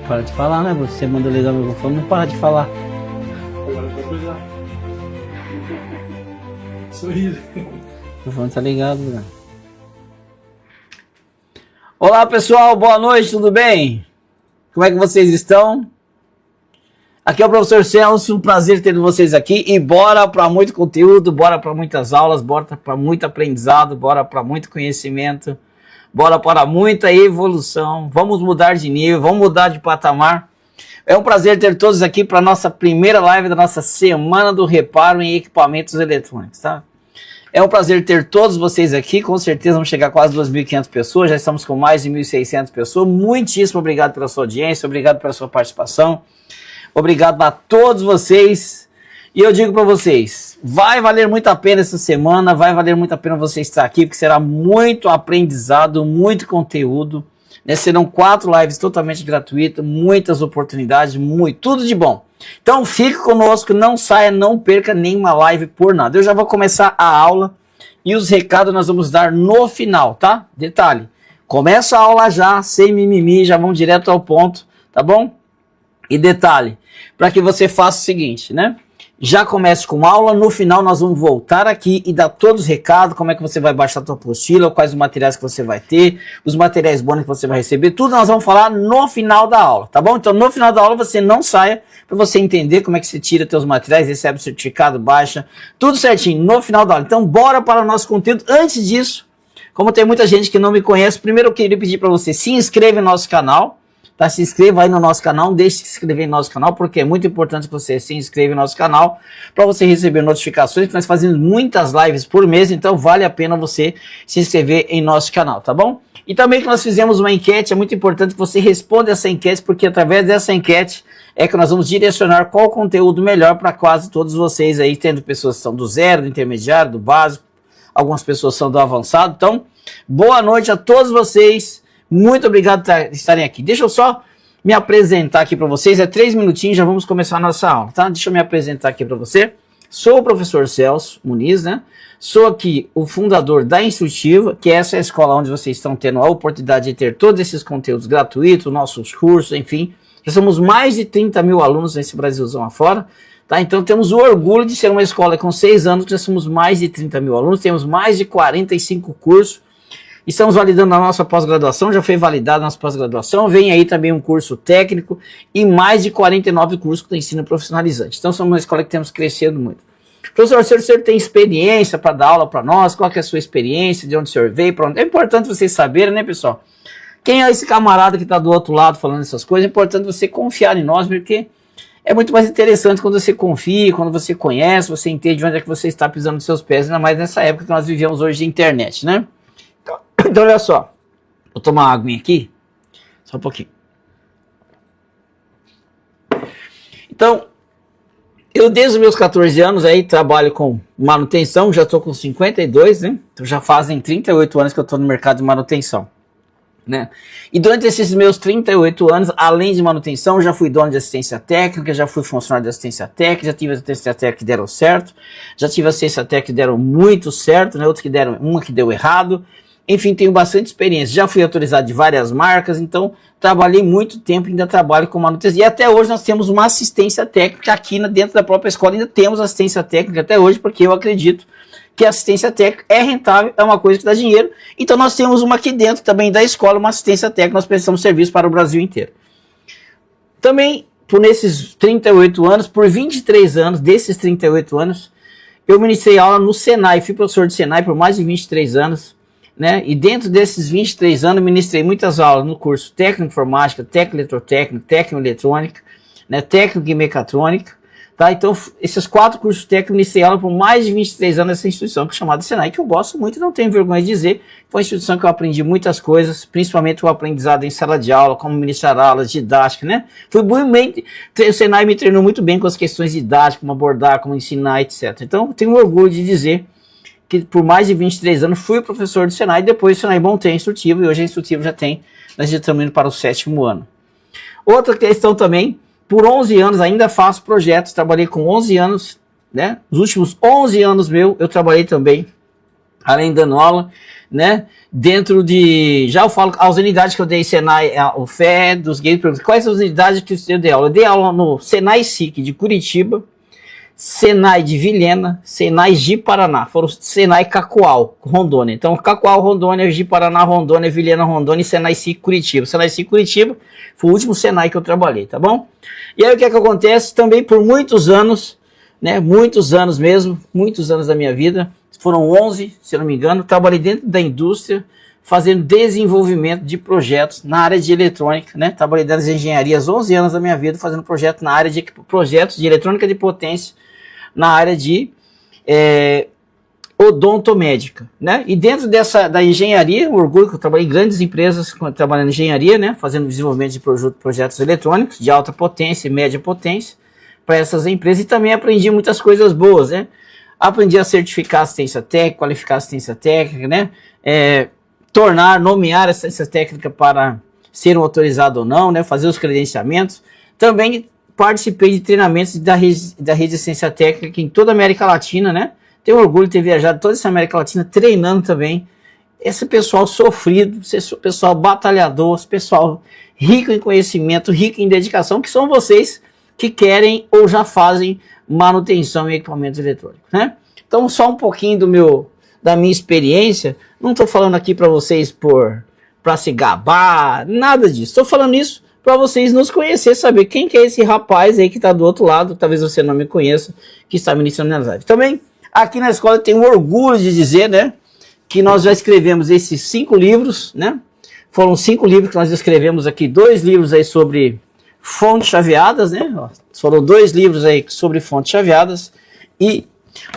Para de falar, né? Você mandou ligar o microfone, não para de falar. Agora vai pegar. Sorriso. O microfone tá ligado, né? Olá, pessoal, boa noite, tudo bem? Como é que vocês estão? Aqui é o professor Celso, um prazer ter vocês aqui e bora para muito conteúdo, bora para muitas aulas, bora para muito aprendizado, bora para muito conhecimento, bora para muita evolução. Vamos mudar de nível, vamos mudar de patamar. É um prazer ter todos aqui para a nossa primeira live da nossa Semana do Reparo em Equipamentos Eletrônicos, tá? É um prazer ter todos vocês aqui, com certeza vamos chegar a quase 2.500 pessoas, já estamos com mais de 1.600 pessoas. Muitíssimo obrigado pela sua audiência, obrigado pela sua participação. Obrigado a todos vocês, e eu digo para vocês, vai valer muito a pena essa semana, vai valer muito a pena você estar aqui, porque será muito aprendizado, muito conteúdo, né? Serão 4 lives totalmente gratuitas, muitas oportunidades, tudo de bom. Então fique conosco, não saia, não perca nenhuma live por nada. Eu já vou começar a aula, e os recados nós vamos dar no final, tá? Detalhe, começa a aula já, sem mimimi, já vamos direto ao ponto, tá bom? E detalhe, para que você faça o seguinte, né? Já comece com aula, no final nós vamos voltar aqui e dar todos os recados, como é que você vai baixar a tua apostila, quais os materiais que você vai ter, os materiais bônus que você vai receber, tudo nós vamos falar no final da aula, tá bom? Então no final da aula você não saia, para você entender como é que você tira teus materiais, recebe o certificado, baixa, tudo certinho no final da aula. Então bora para o nosso conteúdo. Antes disso, como tem muita gente que não me conhece, primeiro eu queria pedir para você se inscreva no nosso canal, tá? Se inscreva aí no nosso canal, não deixe de se inscrever no nosso canal, porque é muito importante que você se inscreva no nosso canal, para você receber notificações, que nós fazemos muitas lives por mês, então vale a pena você se inscrever em nosso canal, tá bom? E também que nós fizemos uma enquete, é muito importante que você responda essa enquete, porque através dessa enquete é que nós vamos direcionar qual conteúdo melhor para quase todos vocês aí, tendo pessoas que são do zero, do intermediário, do básico, algumas pessoas são do avançado. Então, boa noite a todos vocês. Muito obrigado por estarem aqui. Deixa eu só me apresentar aqui para vocês. É 3 minutinhos, já vamos começar a nossa aula, tá? Deixa eu me apresentar aqui para você. Sou o professor Celso Muniz, né? Sou aqui o fundador da Instrutiva, que essa é a escola onde vocês estão tendo a oportunidade de ter todos esses conteúdos gratuitos, nossos cursos, enfim. Já somos mais de 30 mil alunos nesse Brasilzão afora, tá? Então temos o orgulho de ser uma escola com 6 anos, que já somos mais de 30 mil alunos, temos mais de 45 cursos. Estamos validando a nossa pós-graduação, já foi validada a nossa pós-graduação, vem aí também um curso técnico e mais de 49 cursos de ensino profissionalizante. Então somos uma escola que temos crescendo muito. Professor, o senhor tem experiência para dar aula para nós? Qual que é a sua experiência? De onde o senhor veio? Para onde? É importante vocês saberem, né, pessoal? Quem é esse camarada que está do outro lado falando essas coisas? É importante você confiar em nós, porque é muito mais interessante quando você confia, quando você conhece, você entende onde é que você está pisando nos seus pés, ainda mais nessa época que nós vivemos hoje de internet, né? Então, olha só, vou tomar uma aguinha aqui, só um pouquinho. Então, eu desde os meus 14 anos aí trabalho com manutenção, já estou com 52, né? Então já fazem 38 anos que eu estou no mercado de manutenção, né? E durante esses meus 38 anos, além de manutenção, já fui dono de assistência técnica, já fui funcionário de assistência técnica, já tive assistência técnica que deram certo, já tive assistência técnica que deram muito certo, né? Outros que deram, uma que deu errado. Enfim, tenho bastante experiência, já fui autorizado de várias marcas, então trabalhei muito tempo, ainda trabalho com manutenção. E até hoje nós temos uma assistência técnica aqui dentro da própria escola, ainda temos assistência técnica até hoje, porque eu acredito que a assistência técnica é rentável, é uma coisa que dá dinheiro. Então nós temos uma aqui dentro também da escola, uma assistência técnica, nós prestamos serviço para o Brasil inteiro. Também, por nesses 38 anos, por 23 anos, desses 38 anos, eu ministrei aula no Senai, fui professor de Senai por mais de 23 anos, né? E dentro desses 23 anos, ministrei muitas aulas no curso técnico informática, técnico eletrotécnico, técnico eletrônica, né? Técnico em mecatrônica, tá? Então, esses 4 cursos técnicos, ministrei aula por mais de 23 anos nessa instituição, que é chamada Senai, que eu gosto muito e não tenho vergonha de dizer. Foi uma instituição que eu aprendi muitas coisas, principalmente o aprendizado em sala de aula, como ministrar aulas, didática, né? Foi muito, o Senai me treinou muito bem com as questões didáticas, como abordar, como ensinar, etc. Então, eu tenho orgulho de dizer que por mais de 23 anos fui professor do Senai, depois o Senai montei a Instrutivo, e hoje a Instrutivo já tem, nós já estamos indo para o 7º ano. Outra questão também, por 11 anos ainda faço projetos, trabalhei com 11 anos, né? Os últimos 11 anos eu trabalhei também além dando aula, né? Dentro de, já eu falo, as unidades que eu dei, Senai, o FE, dos gays, quais as unidades que eu dei aula? Eu dei aula no Senai SIC de Curitiba, Senai de Vilhena, Senai de Paraná, foram Senai Cacoal, Rondônia. Então, Cacoal, Rondônia, de Paraná, Rondônia, Vilhena, Rondônia e Senai SIC Curitiba. Senai SIC Curitiba foi o último Senai que eu trabalhei, tá bom? E aí o que é que acontece? Também por muitos anos, né, muitos anos mesmo, muitos anos da minha vida, foram 11, se eu não me engano, trabalhei dentro da indústria, fazendo desenvolvimento de projetos na área de eletrônica, né? Trabalhei nas engenharias 11 anos da minha vida, fazendo projeto na área de projetos de eletrônica de potência, na área de odontomédica, né? E dentro da engenharia, o orgulho que eu trabalhei em grandes empresas trabalhando em engenharia, né? Fazendo desenvolvimento de projetos eletrônicos de alta potência e média potência para essas empresas, e também aprendi muitas coisas boas, né? Aprendi a certificar assistência técnica, qualificar assistência técnica, né? Nomear assistência técnica para ser um autorizado ou não, né? Fazer os credenciamentos. Também participei de treinamentos da rede de assistência técnica em toda a América Latina, né? Tenho orgulho de ter viajado toda essa América Latina treinando também esse pessoal sofrido, esse pessoal batalhador, esse pessoal rico em conhecimento, rico em dedicação, que são vocês que querem ou já fazem manutenção em equipamentos eletrônicos, né? Então, só um pouquinho da minha experiência. Não estou falando aqui para vocês para se gabar, nada disso. Estou falando isso para vocês nos conhecer, saber quem que é esse rapaz aí que está do outro lado, talvez você não me conheça, que está ministrando na live. Também, aqui na escola eu tenho orgulho de dizer, né, que nós já escrevemos esses 5 livros, né? Foram 5 livros que nós escrevemos aqui, 2 livros aí sobre fontes chaveadas, né? Foram 2 livros aí sobre fontes chaveadas e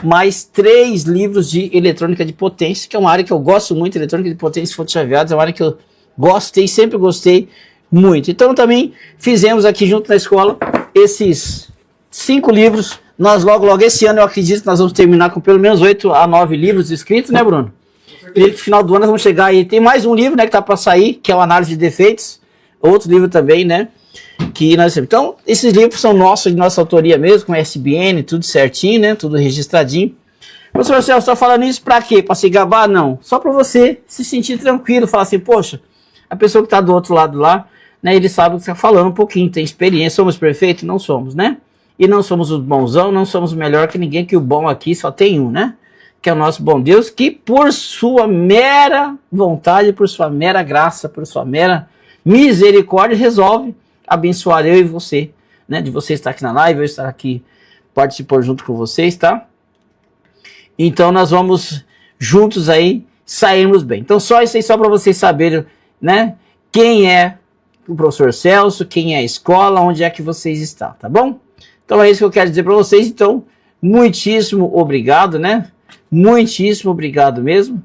mais 3 livros de eletrônica de potência, que é uma área que eu gosto muito, eletrônica de potência e fontes chaveadas, é uma área que eu gostei, sempre gostei muito. Então também fizemos aqui junto na escola esses 5 livros. Nós logo esse ano eu acredito que nós vamos terminar com pelo menos 8 a 9 livros escritos, né, Bruno? E no final do ano nós vamos chegar aí. Tem mais um livro, né, que tá para sair, que é o Análise de Defeitos. Outro livro também, né? Que nós, então, esses livros são nossos, de nossa autoria mesmo, com SBN, tudo certinho, né? Tudo registradinho. Professor Celso, está falando isso para quê? Para se gabar? Não. Só para você se sentir tranquilo, falar assim, poxa, a pessoa que está do outro lado lá, né? Ele sabe o que está falando um pouquinho, tem experiência. Somos perfeitos? Não somos, né? E não somos os bonzão, não somos melhor que ninguém, que o bom aqui só tem um, né? Que é o nosso bom Deus, que por sua mera vontade, por sua mera graça, por sua mera misericórdia, resolve abençoar eu e você, né? De você estar aqui na live, eu estar aqui participando junto com vocês, tá? Então nós vamos juntos aí sairmos bem. Então só isso aí, só para vocês saberem, né? Quem é o professor Celso, quem é a escola, onde é que vocês estão, tá bom? Então é isso que eu quero dizer para vocês. Então, muitíssimo obrigado, né? Muitíssimo obrigado mesmo.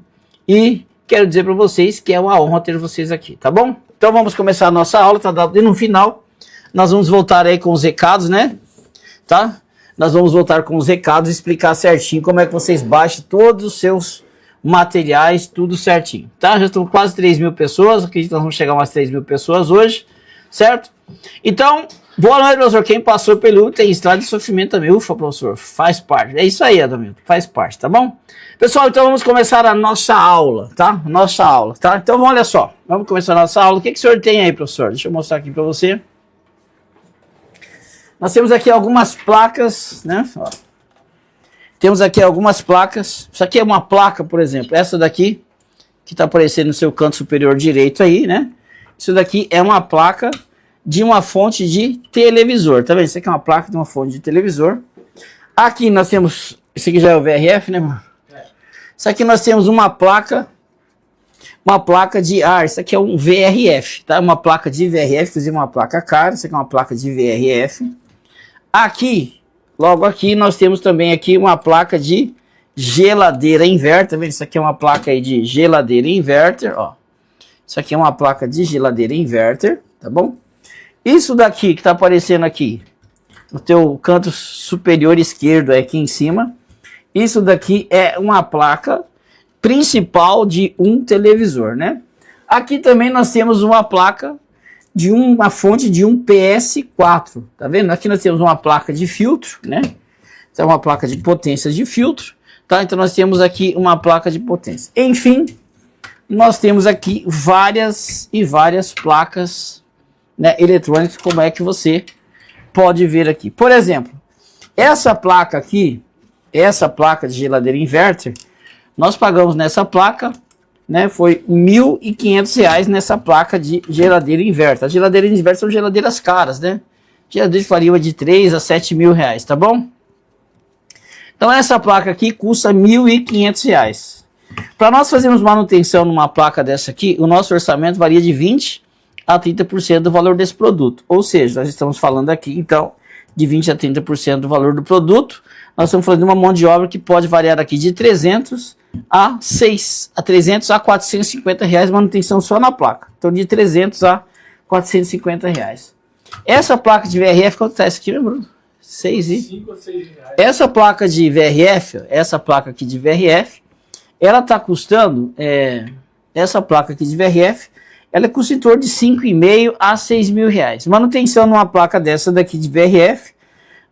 E quero dizer para vocês que é uma honra ter vocês aqui, tá bom? Então vamos começar a nossa aula, tá dado. E no final, nós vamos voltar aí com os recados, né? Tá? Nós vamos voltar com os recados e explicar certinho como é que vocês baixam todos os seus materiais, tudo certinho, tá? Já estão quase 3.000 pessoas, acredito que nós vamos chegar a umas 3.000 pessoas hoje, certo? Então, boa noite, professor. Quem passou pelo tem estrada de sofrimento também. Ufa, professor, faz parte. É isso aí, Adamilton, faz parte, tá bom? Pessoal, então vamos começar a nossa aula, tá? Nossa aula, tá? Então, olha só, vamos começar a nossa aula. O que o senhor tem aí, professor? Deixa eu mostrar aqui para você. Nós temos aqui algumas placas, né? Ó. Temos aqui algumas placas. Isso aqui é uma placa, por exemplo. Essa daqui, que está aparecendo no seu canto superior direito aí, né? Isso daqui é uma placa de uma fonte de televisor. Tá vendo? Isso aqui é uma placa de uma fonte de televisor. Aqui nós temos... Isso aqui já é o VRF, né, mano? Isso aqui nós temos uma placa de ar. Isso aqui é um VRF, tá? Uma placa de VRF, inclusive uma placa cara. Isso aqui é uma placa de VRF. Aqui, logo aqui, nós temos também aqui uma placa de geladeira inverter. Tá vendo? Isso aqui é uma placa aí de geladeira inverter, ó. Isso aqui é uma placa de geladeira inverter, tá bom? Isso daqui que tá aparecendo aqui, no teu canto superior esquerdo, aqui em cima, isso daqui é uma placa principal de um televisor, né? Aqui também nós temos uma placa de uma fonte de um PS4, tá vendo? Aqui nós temos uma placa de filtro, né? Essa é uma placa de potência de filtro. Tá? Então nós temos aqui uma placa de potência. Enfim, nós temos aqui várias e várias placas, né, eletrônicas, como é que você pode ver aqui. Por exemplo, essa placa aqui, essa placa de geladeira inverter, nós pagamos nessa placa, né, foi R$ 1.500 nessa placa de geladeira inverter. As geladeiras inverter são geladeiras caras, né? Geladeiras variam de 3 a 7 mil reais, tá bom? Então essa placa aqui custa R$ 1.500. Para nós fazermos manutenção numa placa dessa aqui, o nosso orçamento varia de 20 a 30% do valor desse produto. Ou seja, nós estamos falando aqui, então, de 20 a 30% do valor do produto. Nós estamos falando de uma mão de obra que pode variar aqui de 300 a 300 a 450 reais manutenção só na placa. Então, de 300 a 450 reais. Essa placa de VRF, quanto está essa aqui, meu Bruno? 5 a 6 reais. Essa placa de VRF, essa placa aqui de VRF, ela está custando, essa placa aqui de VRF, ela custa em torno de 5.500 a 6 mil reais. Manutenção numa placa dessa daqui de VRF,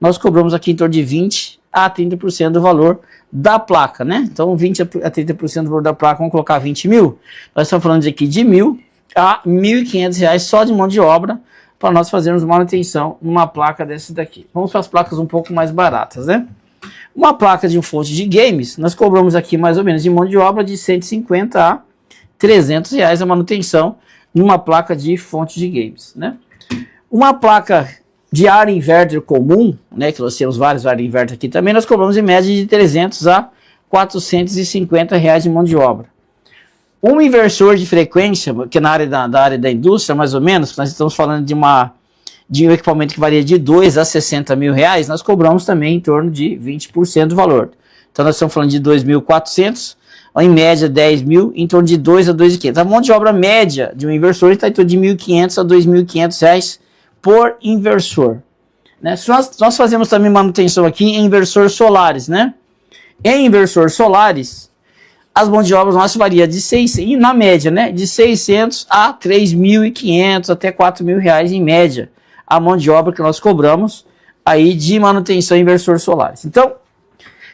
nós cobramos aqui em torno de 20 a 30% do valor da placa, né? Então 20 a 30% do valor da placa, vamos colocar 20 mil. Nós estamos falando aqui de 1.000 a 1.500 reais só de mão de obra para nós fazermos manutenção numa placa dessa daqui. Vamos para as placas um pouco mais baratas, né? Uma placa de fonte de games, nós cobramos aqui mais ou menos de mão de obra de 150 a 300 reais a manutenção numa placa de fonte de games, né? Uma placa de área inverter comum, né, que nós temos vários área inverter aqui também, nós cobramos em média de 300 a 450 reais de mão de obra. Um inversor de frequência, que na área da área da indústria, mais ou menos, nós estamos falando de um equipamento que varia de 2 a 60 mil reais, nós cobramos também em torno de 20% do valor. Então nós estamos falando de 2.400, em média 10 mil, em torno de 2 a 2.500. A mão de obra média de um inversor está em torno de 1.500 a 2.500 reais por inversor, né? Nós fazemos também manutenção aqui em inversores solares, né? Em inversores solares, as mãos de obra nossas variam de 600, na média, né? De 600 a 3.500 até 4 mil reais em média, a mão de obra que nós cobramos aí de manutenção em inversores solares. Então,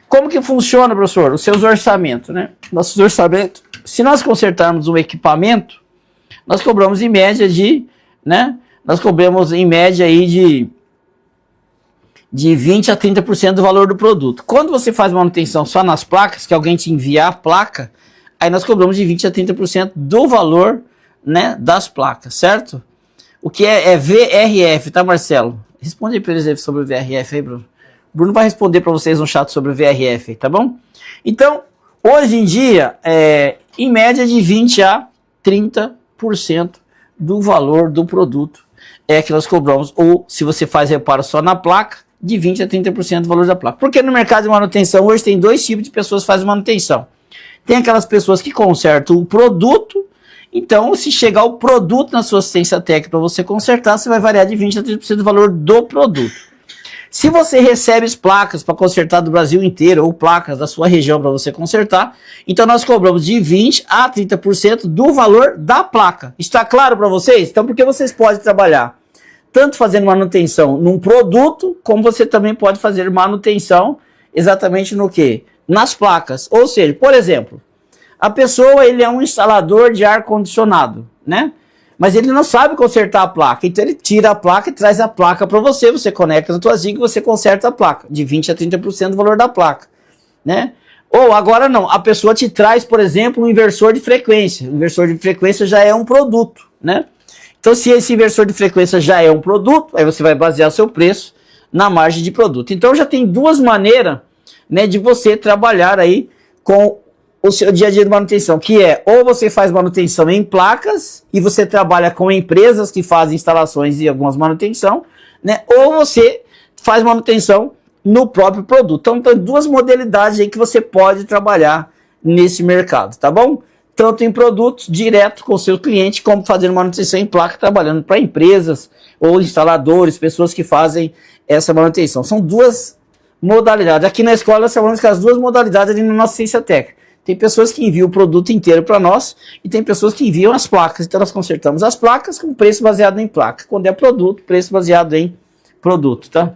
como que funciona, professor? Os seus orçamentos, né? Nossos orçamentos, se nós consertarmos um equipamento, nós cobramos em média nós cobramos em média aí de 20 a 30% do valor do produto. Quando você faz manutenção só nas placas, que alguém te enviar a placa, aí nós cobramos de 20 a 30% do valor, né, das placas, certo? O que é VRF, tá, Marcelo? Responde aí para eles sobre o VRF aí, Bruno. Bruno vai responder para vocês no chat sobre o VRF, tá bom? Então, hoje em dia, em média de 20 a 30% do valor do produto que nós cobramos, ou se você faz reparo só na placa, de 20 a 30% do valor da placa. Porque no mercado de manutenção hoje tem dois tipos de pessoas que fazem manutenção. Tem aquelas pessoas que consertam o produto, então se chegar o produto na sua assistência técnica para você consertar, você vai variar de 20 a 30% do valor do produto. Se você recebe as placas para consertar do Brasil inteiro, ou placas da sua região para você consertar, então nós cobramos de 20 a 30% do valor da placa. Está claro para vocês? Então, porque vocês podem trabalhar tanto fazendo manutenção num produto, como você também pode fazer manutenção exatamente no quê? Nas placas. Ou seja, por exemplo, a pessoa, ele é um instalador de ar-condicionado, né? Mas ele não sabe consertar a placa, então ele tira a placa e traz a placa para você, você conecta na tua Zig e você conserta a placa, de 20 a 30% do valor da placa, né? Ou agora não, a pessoa te traz, por exemplo, um inversor de frequência. O inversor de frequência já é um produto, né? Então, se esse inversor de frequência já é um produto, aí você vai basear o seu preço na margem de produto. Então, já tem duas maneiras, né, de você trabalhar aí com o seu dia a dia de manutenção, que é, ou você faz manutenção em placas, e você trabalha com empresas que fazem instalações e algumas manutenção, né, ou você faz manutenção no próprio produto. Então, tem duas modalidades aí que você pode trabalhar nesse mercado, tá bom? Tanto em produtos direto com o seu cliente, como fazendo manutenção em placa, trabalhando para empresas ou instaladores, pessoas que fazem essa manutenção. São duas modalidades. Aqui na escola nós falamos que as duas modalidades ali na nossa ciência técnica. Tem pessoas que enviam o produto inteiro para nós e tem pessoas que enviam as placas. Então nós consertamos as placas com preço baseado em placa. Quando é produto, preço baseado em produto, tá?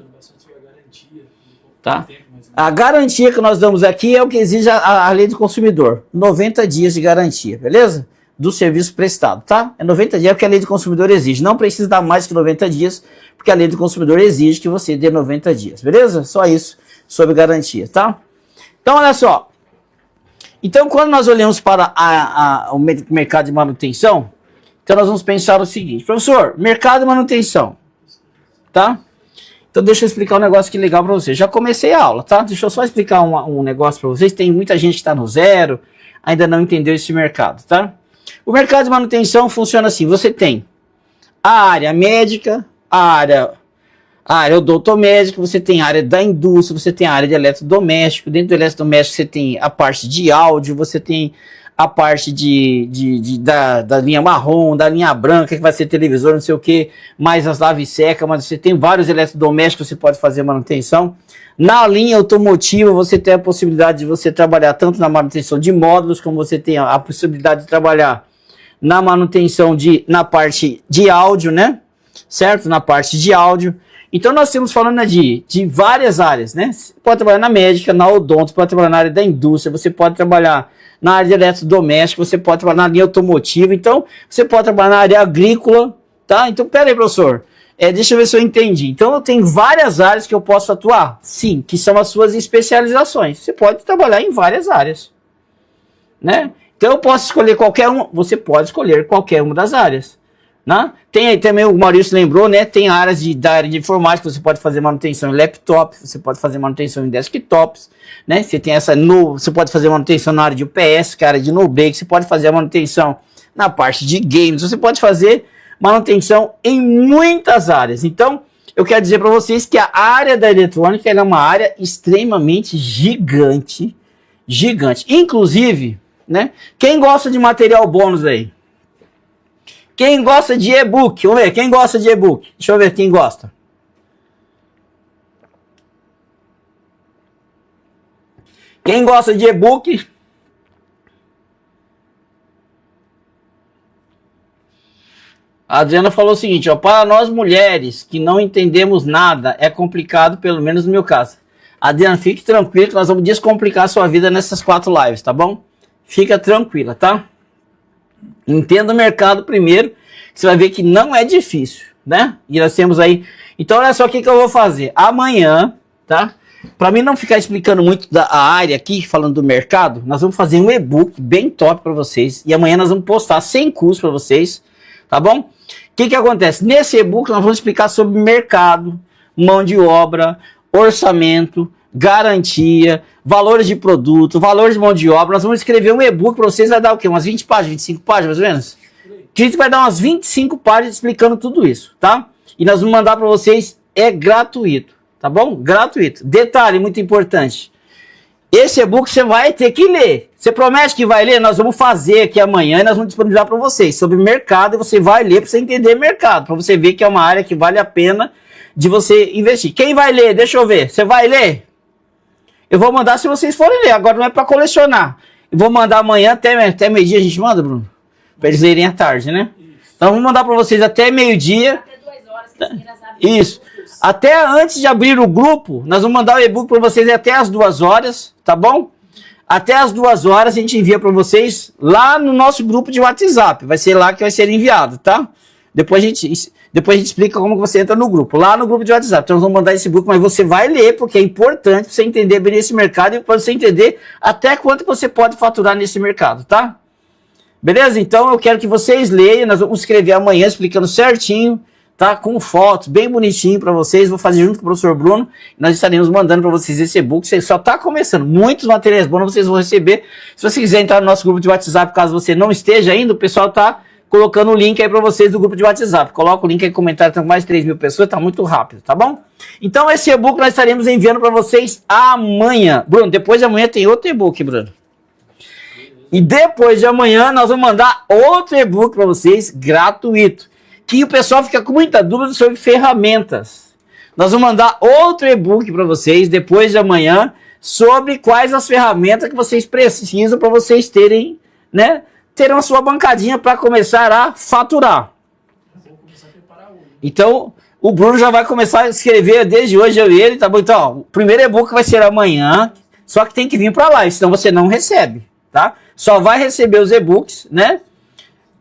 Tá? A garantia que nós damos aqui é o que exige a lei do consumidor. 90 dias de garantia, beleza? Do serviço prestado, tá? É 90 dias que a lei do consumidor exige. Não precisa dar mais que 90 dias, porque a lei do consumidor exige que você dê 90 dias, beleza? Só isso sobre garantia, tá? Então, olha só. Então, quando nós olhamos para o mercado de manutenção, então nós vamos pensar o seguinte. Professor, mercado de manutenção, tá? Então deixa eu explicar um negócio que legal para vocês. Já comecei a aula, tá? Deixa eu só explicar um negócio para vocês. Tem muita gente que está no zero, ainda não entendeu esse mercado, tá? O mercado de manutenção funciona assim. Você tem a área médica, a área odontomédica, você tem a área da indústria, você tem a área de eletrodoméstico. Dentro do eletrodoméstico você tem a parte de áudio, você tem a parte da linha marrom, da linha branca, que vai ser televisor, não sei o que, mais as lave seca, mas você tem vários eletrodomésticos que você pode fazer manutenção. Na linha automotiva, você tem a possibilidade de você trabalhar tanto na manutenção de módulos, como você tem a possibilidade de trabalhar na manutenção na parte de áudio, né? Certo? Na parte de áudio. Então nós estamos falando de várias áreas, né? Você pode trabalhar na médica, na odonto, você pode trabalhar na área da indústria, você pode trabalhar na área de eletrodoméstico, você pode trabalhar na linha automotiva, então você pode trabalhar na área agrícola, tá? Então, pera aí, professor, deixa eu ver se eu entendi. Então, eu tenho várias áreas que eu posso atuar? Sim, que são as suas especializações. Você pode trabalhar em várias áreas, né? Então, eu posso escolher qualquer uma, você pode escolher qualquer uma das áreas. Né? Tem aí também, o Maurício lembrou, né? Tem áreas da área de informática, você pode fazer manutenção em laptop, você pode fazer manutenção em desktops, né? Você tem você pode fazer manutenção na área de UPS, que é a área de no-break, você pode fazer a manutenção na parte de games, você pode fazer manutenção em muitas áreas. Então, eu quero dizer para vocês que a área da eletrônica é uma área extremamente gigante, gigante. Inclusive, né? Quem gosta de material bônus aí? Quem gosta de e-book? Vamos ver, quem gosta de e-book? Deixa eu ver quem gosta. Quem gosta de e-book? A Adriana falou o seguinte, ó, para nós mulheres que não entendemos nada, é complicado, pelo menos no meu caso. Adriana, fique tranquila que nós vamos descomplicar a sua vida nessas 4 lives, tá bom? Fica tranquila, tá? Entenda o mercado primeiro, você vai ver que não é difícil, né? E nós temos aí... Então, olha só o que eu vou fazer. Amanhã, tá? Para mim não ficar explicando muito da área aqui, falando do mercado, nós vamos fazer um e-book bem top para vocês. E amanhã nós vamos postar sem custo para vocês, tá bom? O que acontece? Nesse e-book nós vamos explicar sobre mercado, mão de obra, orçamento, garantia, valores de produto, valores de mão de obra. Nós vamos escrever um e-book para vocês, vai dar o quê? Umas 20 páginas, 25 páginas mais ou menos? Que a gente vai dar umas 25 páginas explicando tudo isso, tá? E nós vamos mandar para vocês, é gratuito, tá bom? Gratuito. Detalhe muito importante. Esse e-book você vai ter que ler. Você promete que vai ler? Nós vamos fazer aqui amanhã e nós vamos disponibilizar para vocês sobre mercado, e você vai ler para você entender mercado, para você ver que é uma área que vale a pena de você investir. Quem vai ler? Deixa eu ver. Você vai ler? Eu vou mandar se vocês forem ler. Agora não é para colecionar. Eu vou mandar amanhã até meio-dia. A gente manda, Bruno? Para eles lerem à tarde, né? Então vamos mandar para vocês até meio-dia. Até 2 horas que as meninas abrem. Isso. Até antes de abrir o grupo, nós vamos mandar o e-book para vocês até as 2 horas, tá bom? Até as 2 horas a gente envia para vocês lá no nosso grupo de WhatsApp. Vai ser lá que vai ser enviado, tá? Depois a gente explica como que você entra no grupo. Lá no grupo de WhatsApp. Então nós vamos mandar esse book, mas você vai ler, porque é importante para você entender bem esse mercado e para você entender até quanto você pode faturar nesse mercado, tá? Beleza? Então eu quero que vocês leiam. Nós vamos escrever amanhã explicando certinho, tá? Com fotos, bem bonitinho para vocês. Vou fazer junto com o professor Bruno. Nós estaremos mandando para vocês esse e-book. Você só está começando. Muitos materiais bons vocês vão receber. Se você quiser entrar no nosso grupo de WhatsApp, caso você não esteja ainda, o pessoal está colocando o link aí para vocês do grupo de WhatsApp. Coloca o link aí no comentário, tem mais de 3 mil pessoas, tá muito rápido, tá bom? Então esse e-book nós estaremos enviando para vocês amanhã. Bruno, depois de amanhã tem outro e-book, Bruno. E depois de amanhã nós vamos mandar outro e-book para vocês, gratuito. Que o pessoal fica com muita dúvida sobre ferramentas. Nós vamos mandar outro e-book para vocês, depois de amanhã, sobre quais as ferramentas que vocês precisam para vocês terem, né? Terão a sua bancadinha para começar a faturar. Então, O Bruno já vai começar a escrever desde hoje, eu e ele, tá bom? Então, ó, o primeiro e-book vai ser amanhã, só que tem que vir para a live, senão você não recebe, tá? Só vai receber os e-books, né?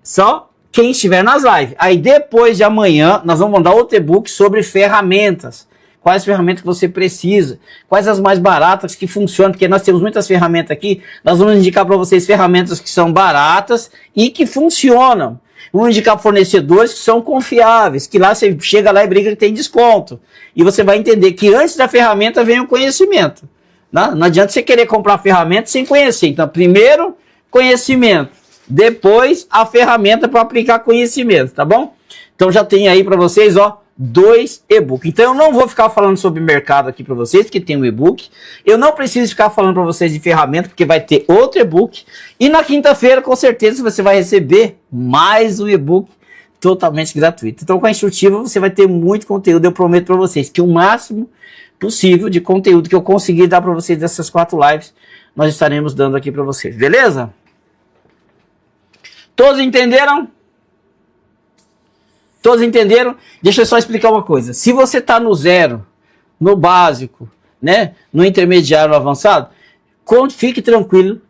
Só quem estiver nas lives. Aí depois de amanhã, nós vamos mandar outro e-book sobre ferramentas. Quais ferramentas que você precisa, quais as mais baratas que funcionam, porque nós temos muitas ferramentas aqui, nós vamos indicar para vocês ferramentas que são baratas e que funcionam. Vamos indicar fornecedores que são confiáveis, que lá você chega lá e briga que tem desconto. E você vai entender que antes da ferramenta vem o conhecimento. Não adianta você querer comprar ferramenta sem conhecer. Então, primeiro, conhecimento. Depois, a ferramenta para aplicar conhecimento, tá bom? Então, já tem aí para vocês, ó, 2 e-books. Então, eu não vou ficar falando sobre mercado aqui para vocês, porque tem um e-book. Eu não preciso ficar falando para vocês de ferramenta, porque vai ter outro e-book. E na quinta-feira, com certeza, você vai receber mais um e-book totalmente gratuito. Então, com a instrutiva, você vai ter muito conteúdo. Eu prometo para vocês que o máximo possível de conteúdo que eu conseguir dar para vocês dessas 4 lives, nós estaremos dando aqui para vocês. Beleza? Todos entenderam? Todos entenderam? Deixa eu só explicar uma coisa. Se você está no zero, no básico, né, no intermediário, no avançado, fique tranquilo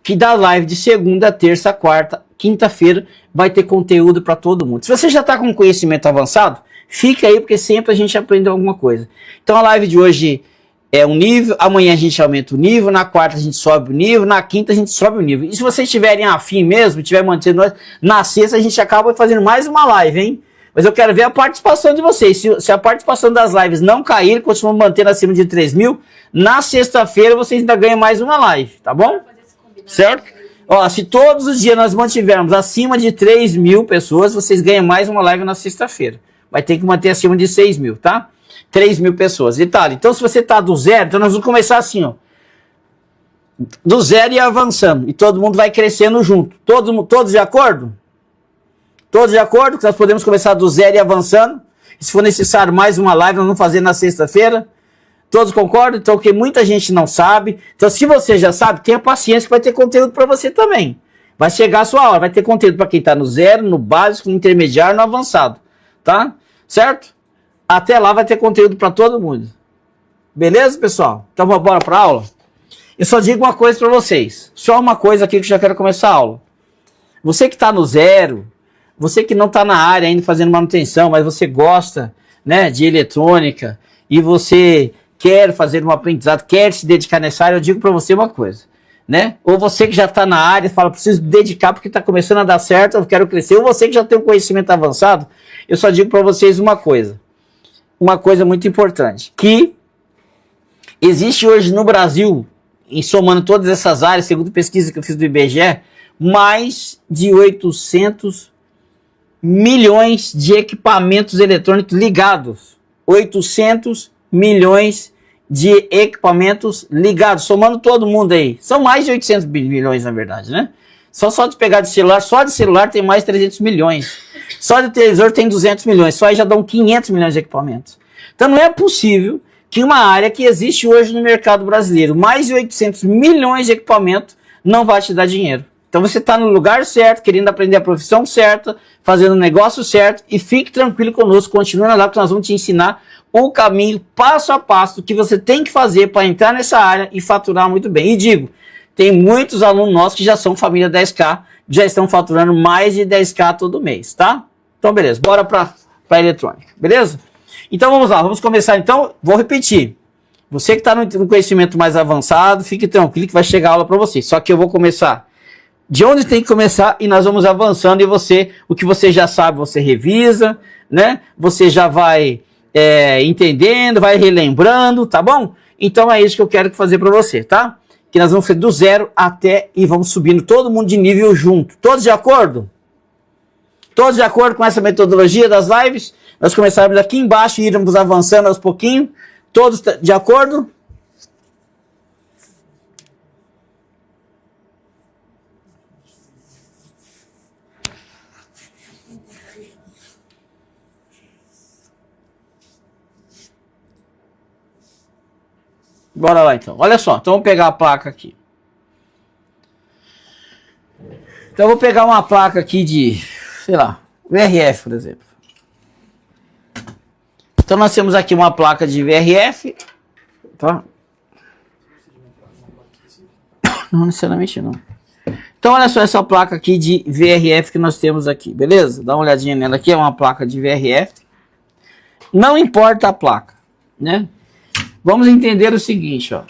que da live de segunda, terça, quarta, quinta-feira vai ter conteúdo para todo mundo. Se você já está com conhecimento avançado, fica aí porque sempre a gente aprende alguma coisa. Então a live de hoje é um nível, amanhã a gente aumenta o nível, na quarta a gente sobe o nível, na quinta a gente sobe o nível. E se vocês estiverem afim mesmo, estiver mantendo, na sexta a gente acaba fazendo mais uma live, hein? Mas eu quero ver a participação de vocês. Se a participação das lives não cair, continuam mantendo acima de 3 mil, na sexta-feira vocês ainda ganham mais uma live, tá bom? Certo? Ó, se todos os dias nós mantivermos acima de 3 mil pessoas, vocês ganham mais uma live na sexta-feira. Vai ter que manter acima de 6 mil, tá? 3 mil pessoas. Detalhe, então se você tá do zero, então nós vamos começar assim, ó. Do zero e avançando. E todo mundo vai crescendo junto. Todos de acordo? Todos de acordo que nós podemos começar do zero e avançando? E se for necessário mais uma live, nós vamos fazer na sexta-feira. Todos concordam? Então, que muita gente não sabe. Então, se você já sabe, tenha paciência que vai ter conteúdo para você também. Vai chegar a sua hora. Vai ter conteúdo para quem está no zero, no básico, no intermediário, no avançado. Tá? Certo? Até lá vai ter conteúdo para todo mundo. Beleza, pessoal? Então, vamos embora para a aula? Eu só digo uma coisa para vocês. Só uma coisa aqui que eu já quero começar a aula. Você que está no zero, você que não está na área ainda fazendo manutenção, mas você gosta, né, de eletrônica e você quer fazer um aprendizado, quer se dedicar nessa área, eu digo para você uma coisa, né? Ou você que já está na área e fala, preciso me dedicar porque está começando a dar certo, eu quero crescer. Ou você que já tem um conhecimento avançado, eu só digo para vocês uma coisa muito importante, que existe hoje no Brasil, em somando todas essas áreas, segundo pesquisa que eu fiz do IBGE, mais de 800 milhões de equipamentos eletrônicos ligados. 800 milhões de equipamentos ligados, somando todo mundo aí. São mais de 800 milhões, na verdade, né? Só de pegar de celular, só de celular tem mais de 300 milhões. Só de televisor tem 200 milhões. Só aí já dão 500 milhões de equipamentos. Então não é possível que uma área que existe hoje no mercado brasileiro, mais de 800 milhões de equipamentos, não vai te dar dinheiro. Então você está no lugar certo, querendo aprender a profissão certa, fazendo o negócio certo, e fique tranquilo conosco, continue lá que nós vamos te ensinar o caminho passo a passo que você tem que fazer para entrar nessa área e faturar muito bem. E digo, tem muitos alunos nossos que já são família 10K, já estão faturando mais de 10K todo mês, tá? Então beleza, bora para eletrônica, beleza? Então vamos lá, vamos começar então, vou repetir. Você que está no conhecimento mais avançado, fique tranquilo que vai chegar a aula para você. Só que eu vou começar de onde tem que começar e nós vamos avançando e você, o que você já sabe, você revisa, né? Você já vai entendendo, vai relembrando, tá bom? Então é isso que eu quero fazer para você, tá? Que nós vamos fazer do zero até e vamos subindo todo mundo de nível junto. Todos de acordo? Todos de acordo com essa metodologia das lives? Nós começarmos aqui embaixo e irmos avançando aos pouquinhos. Todos de acordo? Bora lá então. Olha só, então vamos pegar a placa aqui. Então eu vou pegar uma placa aqui de, sei lá, VRF, por exemplo. Então nós temos aqui uma placa de VRF, tá? Não necessariamente não. Então olha só essa placa aqui de VRF que nós temos aqui, beleza? Dá uma olhadinha nela aqui, é uma placa de VRF. Não importa a placa, né? Vamos entender o seguinte, ó.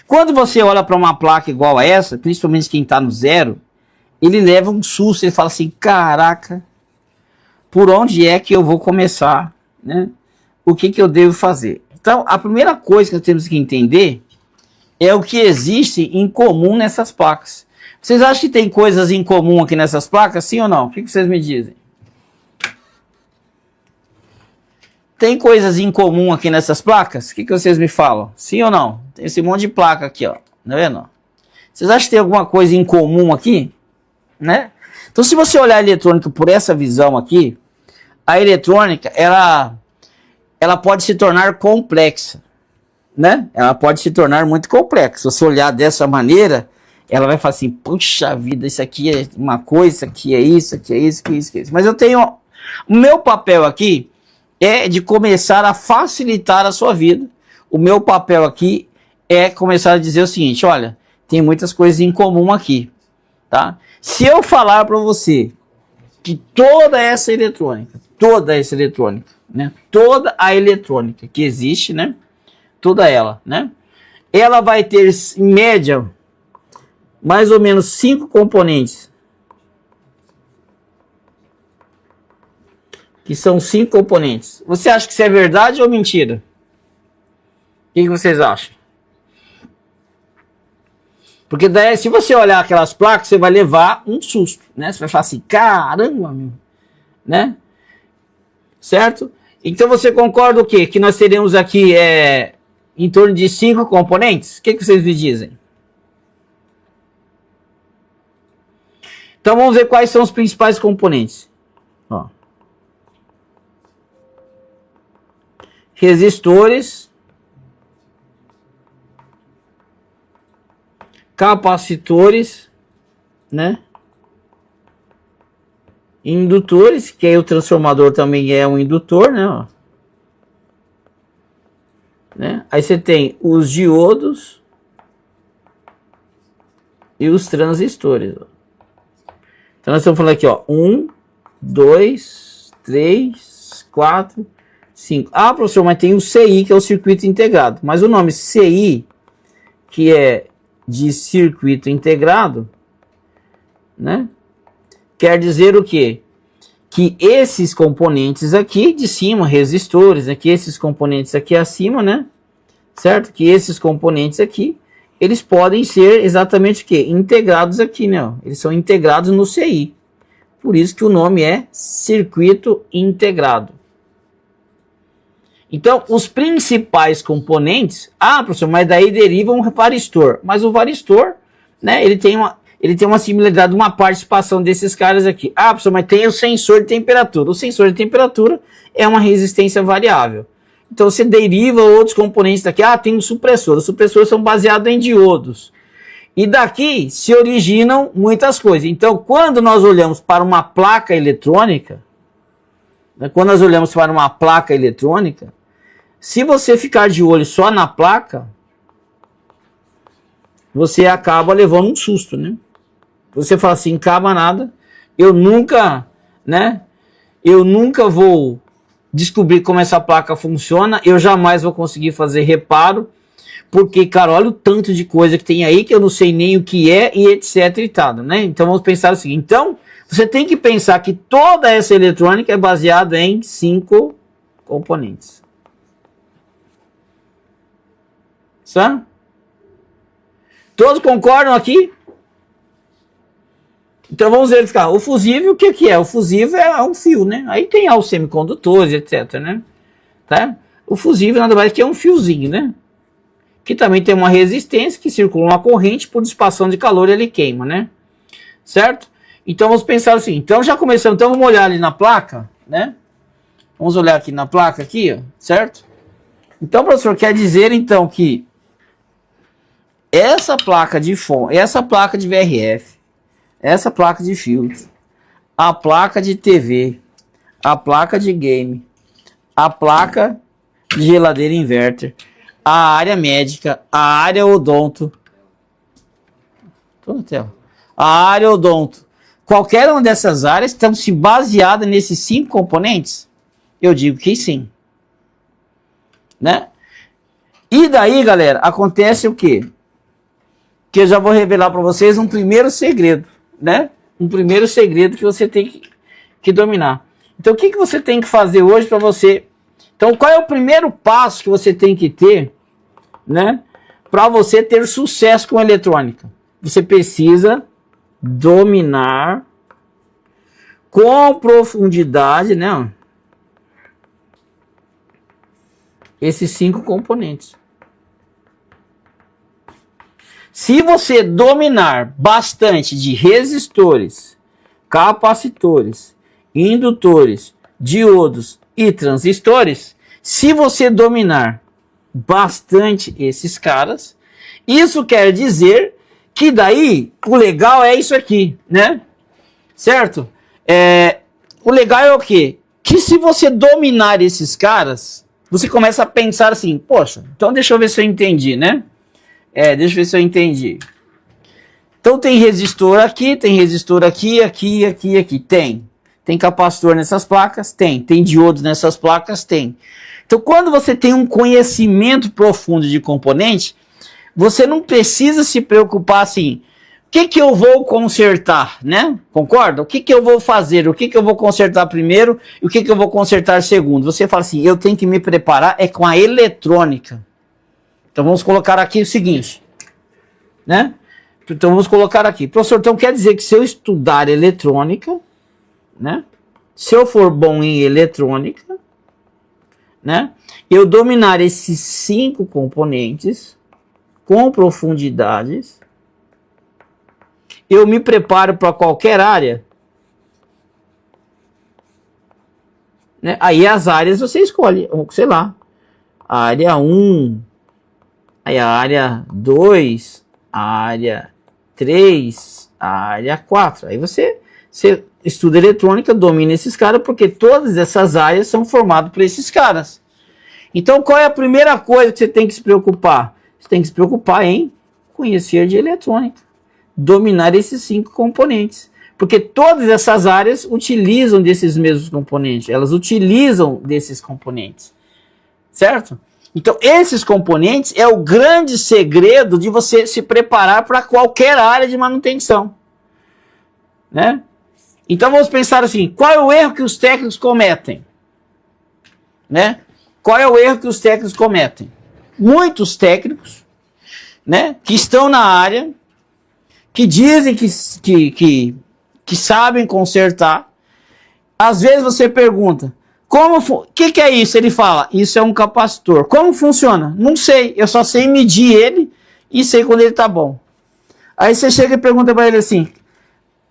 Quando você olha para uma placa igual a essa, principalmente quem está no zero, ele leva um susto, ele fala assim, caraca, por onde é que eu vou começar, né? O que que eu devo fazer? Então, a primeira coisa que nós temos que entender é o que existe em comum nessas placas. Vocês acham que tem coisas em comum aqui nessas placas, sim ou não? O que que vocês me dizem? Tem coisas em comum aqui nessas placas? O que que vocês me falam? Sim ou não? Tem esse monte de placa aqui, ó. Tá vendo? Vocês acham que tem alguma coisa em comum aqui? Né? Então, se você olhar a eletrônica por essa visão aqui, a eletrônica, ela pode se tornar complexa, né? Ela pode se tornar muito complexa. Se você olhar dessa maneira, ela vai falar assim, puxa vida, isso aqui é uma coisa, isso aqui é isso, aqui é isso, aqui é isso, aqui é isso. Mas eu tenho... O meu papel aqui é de começar a facilitar a sua vida. O meu papel aqui é começar a dizer o seguinte, olha, tem muitas coisas em comum aqui, tá? Se eu falar para você que toda essa eletrônica, né? Toda a eletrônica que existe, né? Toda ela, né? Ela vai ter, em média, mais ou menos 5 componentes. Que são 5 componentes. Você acha que isso é verdade ou mentira? O que vocês acham? Porque daí, se você olhar aquelas placas, você vai levar um susto, né? Você vai falar assim, caramba, meu, né? Certo? Então você concorda o quê? Que nós teremos aqui em torno de 5 componentes? O que vocês me dizem? Então vamos ver quais são os principais componentes. Ó. Resistores, capacitores, né? Indutores, que aí o transformador também é um indutor, né? Ó. Né? Aí você tem os diodos e os transistores. Ó. Então nós estamos falando aqui, ó, 1, 2, 3, 4, 5. Ah, professor, mas tem o CI, que é o circuito integrado. Mas o nome CI, que é de circuito integrado, né? Quer dizer o quê? Que esses componentes aqui de cima, resistores, aqui esses componentes aqui acima, né? Certo? Que esses componentes aqui, eles podem ser exatamente o quê? Integrados aqui, né? Ó. Eles são integrados no CI. Por isso que o nome é circuito integrado. Então, os principais componentes... Ah, professor, mas daí deriva um varistor. Mas o varistor, né, ele tem uma similaridade, uma participação desses caras aqui. Ah, professor, mas tem o sensor de temperatura. O sensor de temperatura é uma resistência variável. Então, você deriva outros componentes daqui. Ah, tem o supressor. Os supressores são baseados em diodos. E daqui se originam muitas coisas. Então, quando nós olhamos para uma placa eletrônica, se você ficar de olho só na placa, você acaba levando um susto, né? Você fala assim, camarada, eu nunca vou descobrir como essa placa funciona, eu jamais vou conseguir fazer reparo, porque, cara, olha o tanto de coisa que tem aí que eu não sei nem o que é e etc e tal, né? Então vamos pensar o seguinte, então você tem que pensar que toda essa eletrônica é baseada em 5 componentes. Certo? Todos concordam aqui? Então vamos verificar. O fusível, o que é? O fusível é um fio, né? Aí tem os semicondutores, etc, né? Tá? O fusível nada mais que é um fiozinho, né? Que também tem uma resistência que circula uma corrente por dissipação de calor e ele queima, né? Certo? Então vamos pensar assim. Então já começamos. Então vamos olhar ali na placa, né? Vamos olhar aqui na placa aqui, ó, certo? Então, professor, quer dizer então que essa placa de fonte, essa placa de VRF, essa placa de filtro, a placa de TV, a placa de game, a placa de geladeira inverter, a área médica, a área odonto. Tô na tela. A área odonto. Qualquer uma dessas áreas estão se baseadas nesses 5 componentes? Eu digo que sim. Né? E daí, galera, acontece o quê? Que eu já vou revelar para vocês um primeiro segredo, né? Um primeiro segredo que você tem que dominar. Então, o que você tem que fazer hoje para você... Então, qual é o primeiro passo que você tem que ter, né? Para você ter sucesso com a eletrônica? Você precisa dominar com profundidade, né? Esses 5 componentes. Se você dominar bastante de resistores, capacitores, indutores, diodos e transistores, se você dominar bastante esses caras, isso quer dizer que daí o legal é isso aqui, né? Certo? O legal é o quê? Que se você dominar esses caras, você começa a pensar assim, poxa, então deixa eu ver se eu entendi, né? Deixa eu ver se eu entendi. Então tem resistor aqui, aqui. Tem capacitor nessas placas? Tem diodo nessas placas? Tem. Então quando você tem um conhecimento profundo de componente, você não precisa se preocupar assim, o que eu vou consertar, né? Concorda? O que eu vou fazer? O que eu vou consertar primeiro e o que eu vou consertar segundo? Você fala assim, eu tenho que me preparar com a eletrônica. Então vamos colocar aqui o seguinte, né? Então vamos colocar aqui, professor, então quer dizer que se eu estudar eletrônica, né? Se eu for bom em eletrônica, né? Eu dominar esses 5 componentes com profundidades, eu me preparo para qualquer área, né? Aí as áreas você escolhe, sei lá, a área 1, aí a área 2, a área 3, a área 4. Aí você estuda eletrônica, domina esses caras, porque todas essas áreas são formadas por esses caras. Então qual é a primeira coisa que você tem que se preocupar? Você tem que se preocupar em conhecer de eletrônica. Dominar esses 5 componentes. Porque todas essas áreas utilizam desses mesmos componentes. Elas utilizam desses componentes. Certo? Então, esses componentes é o grande segredo de você se preparar para qualquer área de manutenção. Né? Então, vamos pensar assim, qual é o erro que os técnicos cometem? Né? Qual é o erro que os técnicos cometem? Muitos técnicos, né, que estão na área, que dizem que sabem consertar, às vezes você pergunta, o que é isso? Ele fala, isso é um capacitor. Como funciona? Não sei, eu só sei medir ele e sei quando ele está bom. Aí você chega e pergunta para ele assim,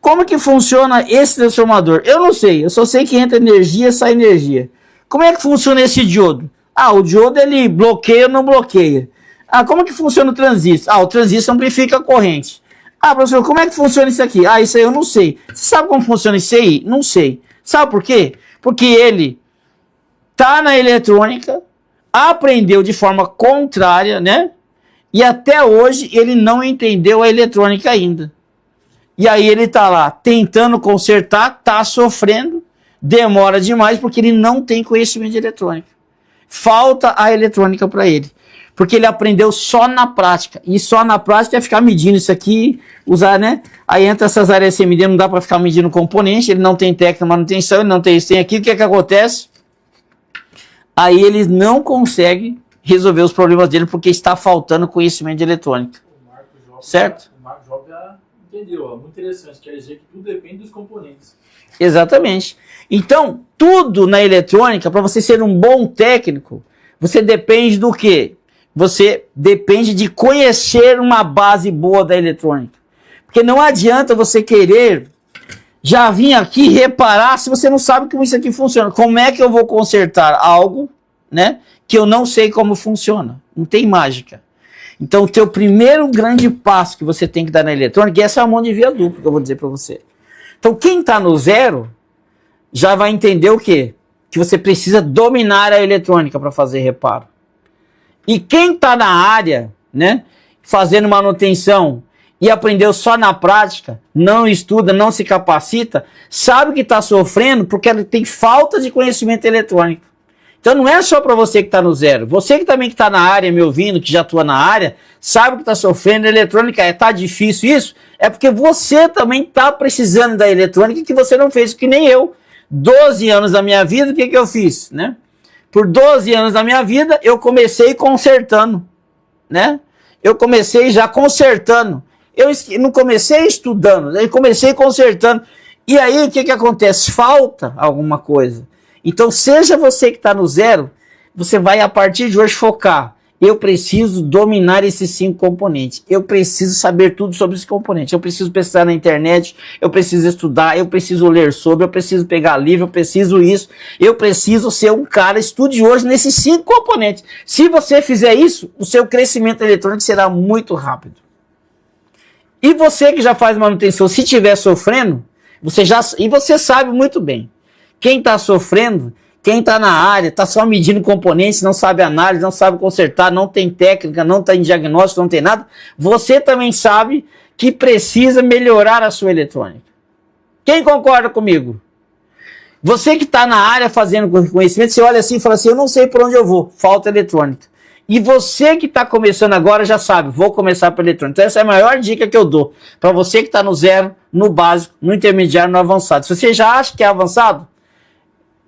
como que funciona esse transformador? Eu não sei, eu só sei que entra energia, sai energia. Como é que funciona esse diodo? O diodo ele bloqueia ou não bloqueia. Como que funciona o transistor? O transistor amplifica a corrente. Professor, como é que funciona isso aqui? Isso aí eu não sei. Você sabe como funciona isso aí? Não sei. Sabe por quê? Porque ele tá na eletrônica, aprendeu de forma contrária, né? E até hoje ele não entendeu a eletrônica ainda. E aí ele tá lá tentando consertar, tá sofrendo, demora demais porque ele não tem conhecimento de eletrônica. Falta a eletrônica para ele. Porque ele aprendeu só na prática. E só na prática é ficar medindo isso aqui, usar, né? Aí entra essas áreas sem medir, não dá para ficar medindo componente, ele não tem técnica de manutenção, ele não tem isso, tem aquilo. O que é que acontece? Aí ele não consegue resolver os problemas dele porque está faltando conhecimento de eletrônica. Certo? O Marco Job já entendeu, muito interessante. Quer dizer que tudo depende dos componentes. Exatamente. Então, tudo na eletrônica, para você ser um bom técnico, você depende do quê? Você depende de conhecer uma base boa da eletrônica. Porque não adianta você querer já vir aqui reparar se você não sabe como isso aqui funciona. Como é que eu vou consertar algo, né, que eu não sei como funciona? Não tem mágica. Então, o teu primeiro grande passo que você tem que dar na eletrônica, e essa é a mão de via dupla que eu vou dizer para você. Então, quem está no zero já vai entender o quê? que você precisa dominar a eletrônica para fazer reparo. E quem está na área, né, fazendo manutenção e aprendeu só na prática, não estuda, não se capacita, sabe que está sofrendo porque ele tem falta de conhecimento eletrônico. Então não é só para você que está no zero. Você que também está na área, me ouvindo, que já atua na área, sabe que está sofrendo eletrônica, está difícil isso, é porque você também está precisando da eletrônica que você não fez, que nem eu. 12 anos da minha vida, o que eu fiz, né? Por 12 anos da minha vida, eu comecei consertando, né? Eu comecei já consertando. Eu não comecei estudando, eu comecei consertando. E aí, o que acontece? Falta alguma coisa. Então, seja você que está no zero, você vai, a partir de hoje, focar. Eu preciso dominar esses 5 componentes. Eu preciso saber tudo sobre esses componentes. Eu preciso pesquisar na internet, eu preciso estudar, eu preciso ler sobre, eu preciso pegar livro, eu preciso isso. Eu preciso ser um cara estudioso nesses 5 componentes. Se você fizer isso, o seu crescimento eletrônico será muito rápido. E você que já faz manutenção, se estiver sofrendo, você sabe muito bem. Quem está sofrendo, quem está na área, está só medindo componentes, não sabe análise, não sabe consertar, não tem técnica, não tem diagnóstico, não tem nada, você também sabe que precisa melhorar a sua eletrônica. Quem concorda comigo? Você que está na área fazendo conhecimento, você olha assim e fala assim, eu não sei por onde eu vou, falta eletrônica. E você que está começando agora já sabe, vou começar pela eletrônica. Então essa é a maior dica que eu dou para você que está no zero, no básico, no intermediário, no avançado. Se você já acha que é avançado,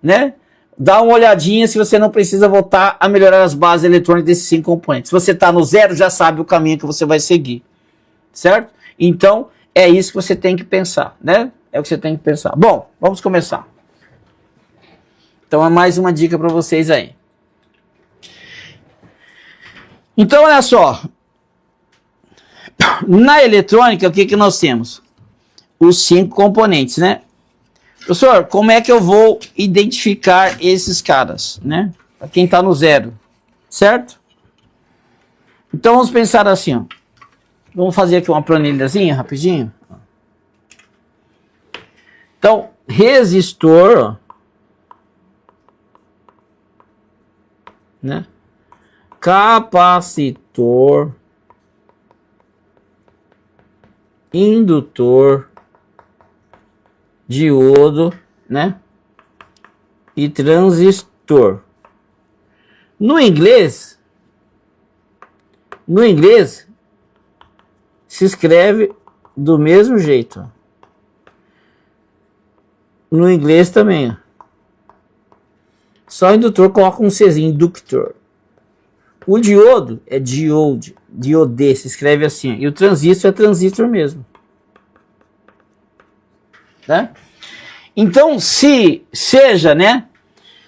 né? Dá uma olhadinha se você não precisa voltar a melhorar as bases eletrônicas desses 5 componentes. Se você está no zero, já sabe o caminho que você vai seguir. Certo? Então, é isso que você tem que pensar, né? É o que você tem que pensar. Bom, vamos começar. Então, é mais uma dica para vocês aí. Então, olha só. Na eletrônica, o que nós temos? Os 5 componentes, né? Professor, como é que eu vou identificar esses caras, né? Para quem está no zero, certo? Então vamos pensar assim, ó. Vamos fazer aqui uma planilhazinha rapidinho. Então, resistor, né? Capacitor, indutor, diodo, né? E transistor. No inglês se escreve do mesmo jeito. No inglês também, ó. Só indutor coloca um Czinho, inductor. O diodo é diode, diode, se escreve assim, ó. E o transistor é transistor mesmo. Né? Então, se seja, né,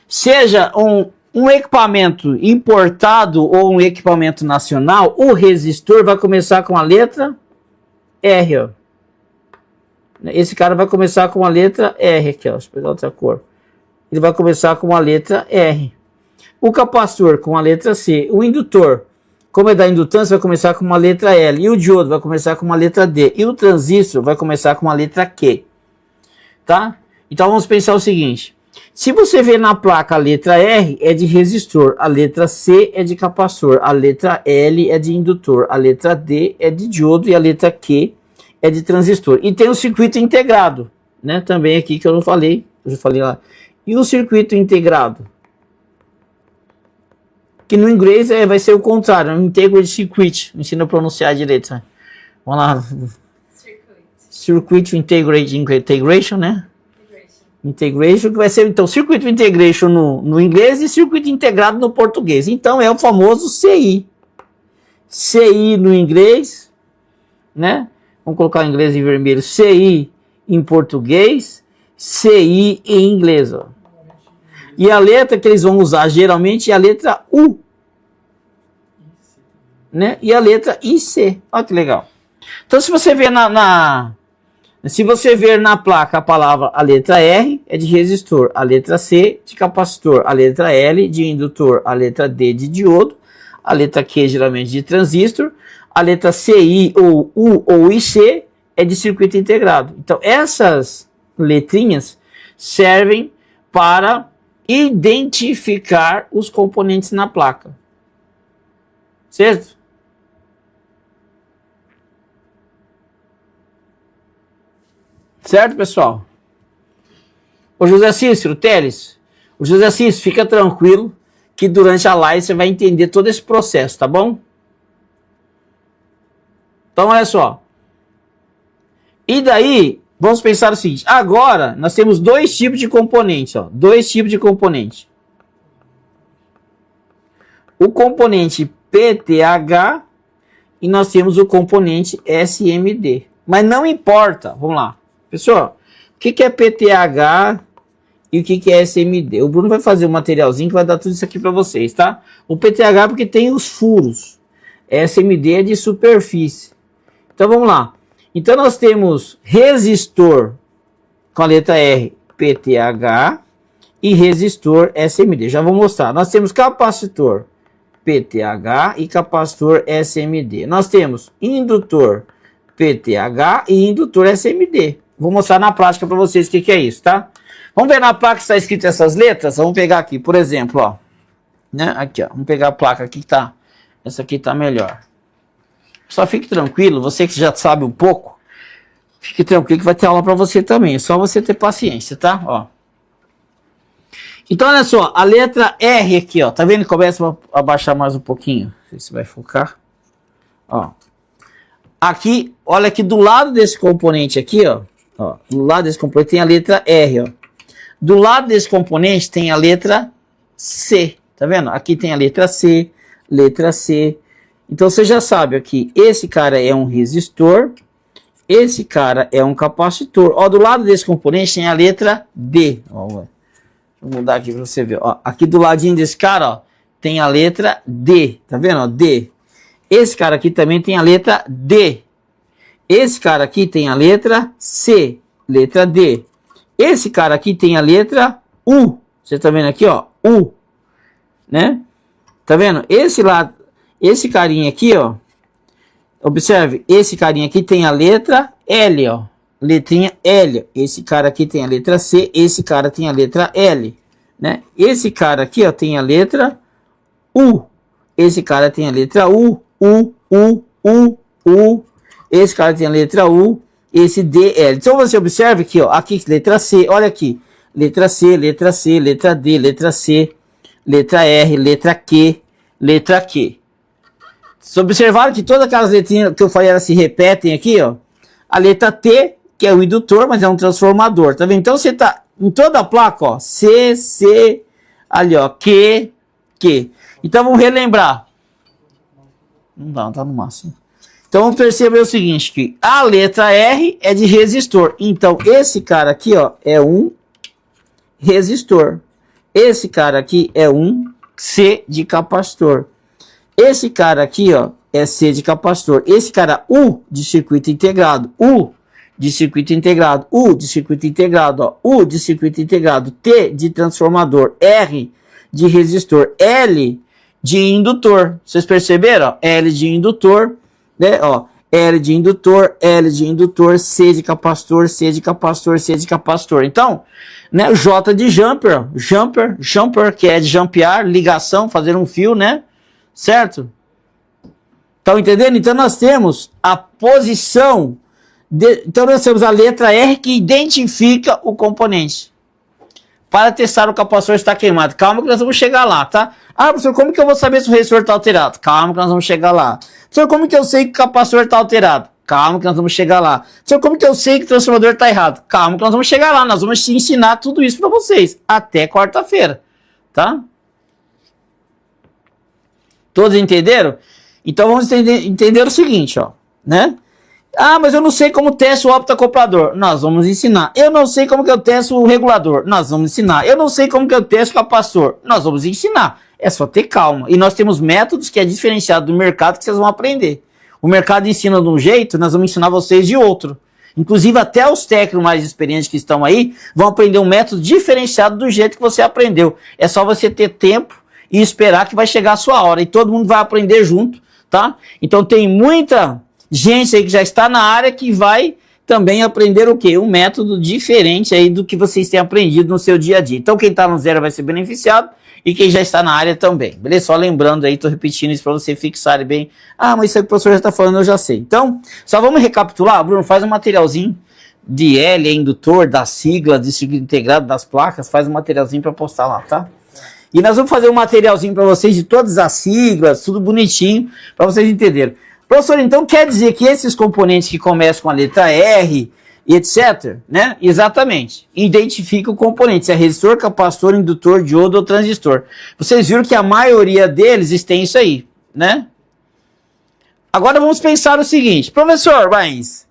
seja um equipamento importado ou um equipamento nacional, o resistor vai começar com a letra R, ó. Esse cara vai começar com a letra R aqui, ó. Deixa eu pegar outra cor. Ele vai começar com a letra R. O capacitor com a letra C. O indutor, como é da indutância, vai começar com uma letra L. E o diodo vai começar com uma letra D. E o transistor vai começar com uma letra Q. Tá? Então vamos pensar o seguinte. Se você ver na placa a letra R é de resistor, a letra C é de capacitor, a letra L é de indutor, a letra D é de diodo e a letra Q é de transistor. E tem o circuito integrado, né? Também aqui que eu não falei, eu já falei lá. E o circuito integrado? Que no inglês vai ser o contrário, um integrated circuit. Me ensina a pronunciar direito. Né? Vamos lá. Circuit integration, né? Integration, que vai ser então circuit integration no inglês e circuito integrado no português. Então é o famoso CI. CI no inglês, né? Vamos colocar em inglês em vermelho. CI em português, CI em inglês, ó. E a letra que eles vão usar geralmente é a letra U, né? E a letra IC. Olha que legal. Então se você ver se você ver na placa a palavra, a letra R é de resistor, a letra C de capacitor, a letra L de indutor, a letra D de diodo, a letra Q geralmente de transistor, a letra CI ou U ou IC é de circuito integrado. Então essas letrinhas servem para identificar os componentes na placa. Certo? Certo, pessoal? O José Cícero, Teles, o José Cícero, fica tranquilo que durante a live você vai entender todo esse processo, tá bom? Então, olha só. E daí, vamos pensar o seguinte. Agora, nós temos dois tipos de componentes, ó. Dois tipos de componente. O componente PTH e nós temos o componente SMD. Mas não importa, vamos lá. Pessoal, o que é PTH e o que é SMD? O Bruno vai fazer um materialzinho que vai dar tudo isso aqui para vocês, tá? O PTH é porque tem os furos. SMD é de superfície. Então vamos lá. Então nós temos resistor com a letra R, PTH, e resistor SMD. Já vou mostrar. Nós temos capacitor PTH e capacitor SMD. Nós temos indutor PTH e indutor SMD. Vou mostrar na prática para vocês o que é isso, tá? Vamos ver na placa que está escrito essas letras? Vamos pegar aqui, por exemplo, ó. Né? Aqui, ó. Vamos pegar a placa aqui que tá. Essa aqui tá melhor. Só fique tranquilo, você que já sabe um pouco, fique tranquilo que vai ter aula para você também. É só você ter paciência, tá? Ó. Então, olha só, a letra R aqui, ó. Tá vendo? Começa a baixar mais um pouquinho. Não sei se vai focar. Ó. Aqui, olha aqui do lado desse componente aqui, ó. Ó, do lado desse componente tem a letra R, ó. Do lado desse componente tem a letra C. Tá vendo? Aqui tem a letra C, letra C. Então você já sabe aqui, esse cara é um resistor, esse cara é um capacitor. Ó, do lado desse componente tem a letra D. Ó, vou mudar aqui para você ver. Ó, aqui do ladinho desse cara, ó, tem a letra D. Tá vendo? Ó, D. Esse cara aqui também tem a letra D. Esse cara aqui tem a letra C, letra D. Esse cara aqui tem a letra U. Você tá vendo aqui, ó, U, né? Tá vendo? Esse carinha aqui, ó, observe, esse carinha aqui tem a letra L, ó, letrinha L. Esse cara aqui tem a letra C, esse cara tem a letra L, né? Esse cara aqui, ó, tem a letra U. Esse cara tem a letra U, U. Esse cara tem a letra U, esse D, L. Então você observa aqui, ó, aqui letra C, olha aqui, letra C, letra C, letra D, letra C, letra R, letra Q, letra Q. Vocês observaram que todas aquelas letrinhas que eu falei, elas se repetem aqui, ó. A letra T, que é o indutor, mas é um transformador, tá vendo? Então você tá em toda a placa, ó, C, ali, ó, Q. Então vamos relembrar. Não tá no máximo. Então vamos perceber o seguinte, que a letra R é de resistor. Então esse cara aqui, ó, é um resistor. Esse cara aqui é um C de capacitor. Esse cara aqui, ó, é C de capacitor. Esse cara, U de circuito integrado. U de circuito integrado. U de circuito integrado, ó. U de circuito integrado. T de transformador. R de resistor. L de indutor. Vocês perceberam? Ó? L de indutor, né? Ó, L de indutor, C de capacitor, C de capacitor, C de capacitor. Então, né, J de jumper, jumper, que é de jumpear, ligação, fazer um fio, né? Certo? Estão entendendo? Então nós temos a posição, então nós temos a letra R que identifica o componente. Para testar o capacitor está queimado. Calma que nós vamos chegar lá, tá? Ah, professor, como que eu vou saber se o resistor está alterado? Calma que nós vamos chegar lá. Professor, como que eu sei que o capacitor está alterado? Calma que nós vamos chegar lá. Professor, como que eu sei que o transformador está errado? Calma que nós vamos chegar lá. Nós vamos ensinar tudo isso para vocês. Até quarta-feira, tá? Todos entenderam? Então vamos entender o seguinte, ó, né? Ah, mas eu não sei como testa o optocoplador. Nós vamos ensinar. Eu não sei como que eu testo o regulador. Nós vamos ensinar. Eu não sei como que eu testo o capacitor. Nós vamos ensinar. É só ter calma. E nós temos métodos que é diferenciado do mercado que vocês vão aprender. O mercado ensina de um jeito, nós vamos ensinar vocês de outro. Inclusive até os técnicos mais experientes que estão aí vão aprender um método diferenciado do jeito que você aprendeu. É só você ter tempo e esperar que vai chegar a sua hora. E todo mundo vai aprender junto, tá? Então tem muita gente aí que já está na área que vai também aprender o quê? Um método diferente aí do que vocês têm aprendido no seu dia a dia. Então quem está no zero vai ser beneficiado e quem já está na área também. Beleza? Só lembrando aí, estou repetindo isso para você fixar bem. Ah, mas isso aí que o professor já está falando, eu já sei. Então, só vamos recapitular. Bruno, faz um materialzinho de L, indutor, da sigla, de circuito integrado, das placas, faz um materialzinho para postar lá, tá? E nós vamos fazer um materialzinho para vocês de todas as siglas, tudo bonitinho, para vocês entenderem. Professor, então quer dizer que esses componentes que começam com a letra R e etc, né? Exatamente. Identifica o componente, se é resistor, capacitor, indutor, diodo ou transistor. Vocês viram que a maioria deles tem isso aí, né? Agora vamos pensar o seguinte, professor, mas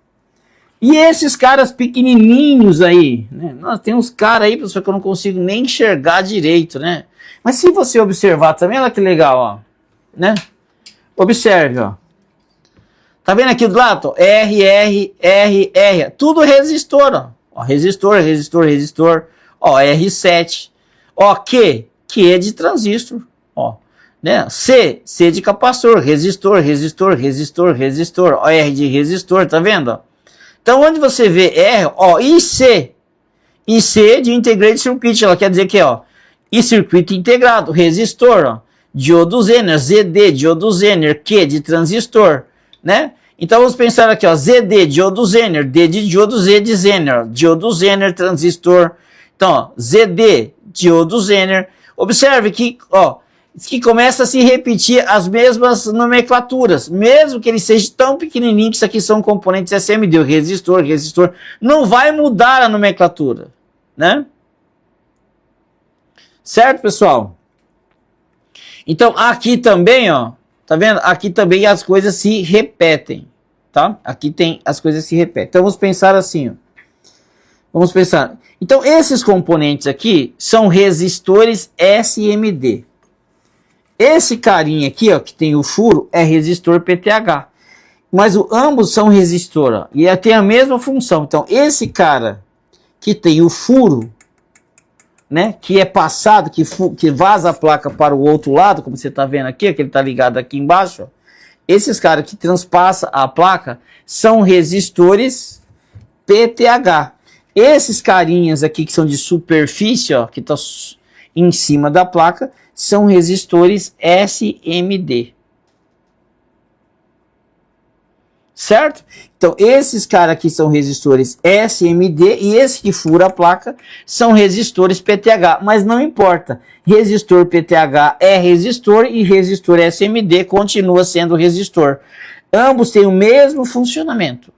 e esses caras pequenininhos aí, né? Nós tem uns caras aí, professor, que eu não consigo nem enxergar direito, né? Mas se você observar também, olha que legal, ó, né? Observe, ó. Tá vendo aqui do lado? R, R, R, R. Tudo resistor, ó. Ó, resistor, resistor, resistor. Ó, R7. Ó, Q é de transistor. Ó, né? C de capacitor. Resistor, resistor, resistor, resistor. Ó, R de resistor, tá vendo? Ó? Então, onde você vê R, ó, IC de integrated circuit. Ela quer dizer que, ó, e circuito integrado. Resistor, ó. Diodo Zener, ZD, diodo Zener. Q de transistor. Né? Então vamos pensar aqui, ó, ZD, diodo Zener, D de diodo, Z de Zener, diodo Zener, transistor. Então, ó, ZD, diodo Zener. Observe que, ó, que começa a se repetir as mesmas nomenclaturas, mesmo que ele seja tão pequenininho que isso aqui são componentes SMD, o resistor, resistor, não vai mudar a nomenclatura, né? Certo, pessoal? Então, aqui também, ó, tá vendo? Aqui também as coisas se repetem, tá? Aqui tem as coisas se repetem. Então vamos pensar assim, ó. Vamos pensar. Então esses componentes aqui são resistores SMD. Esse carinha aqui, ó, que tem o furo, é resistor PTH. Mas ambos são resistor, ó, e tem a mesma função. Então esse cara que tem o furo, né, que é passado, que vaza a placa para o outro lado, como você está vendo aqui, que ele está ligado aqui embaixo, ó. Esses caras que transpassam a placa são resistores PTH. Esses carinhas aqui que são de superfície, ó, que estão em cima da placa, são resistores SMD. Certo? Então, esses caras aqui são resistores SMD e esse que fura a placa são resistores PTH. Mas não importa, resistor PTH é resistor e resistor SMD continua sendo resistor. Ambos têm o mesmo funcionamento.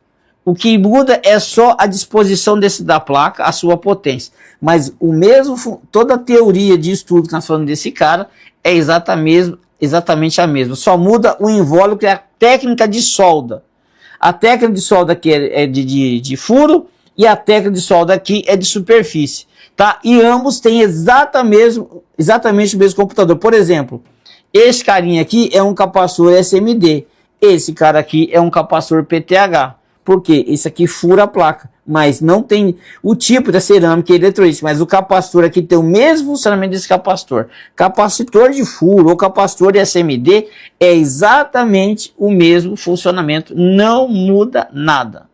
O que muda é só a disposição da placa, a sua potência. Mas o mesmo, toda a teoria de estudo que nós falamos desse cara é exatamente a mesma. Só muda o invólucro e a técnica de solda. A técnica de solda aqui é de furo e a técnica de solda aqui é de superfície, tá? E ambos têm exatamente o mesmo computador. Por exemplo, esse carinha aqui é um capacitor SMD, esse cara aqui é um capacitor PTH. Por quê? Esse aqui fura a placa, mas não tem o tipo da cerâmica e eletrolite, mas o capacitor aqui tem o mesmo funcionamento desse capacitor. Capacitor de furo ou capacitor de SMD é exatamente o mesmo funcionamento, não muda nada.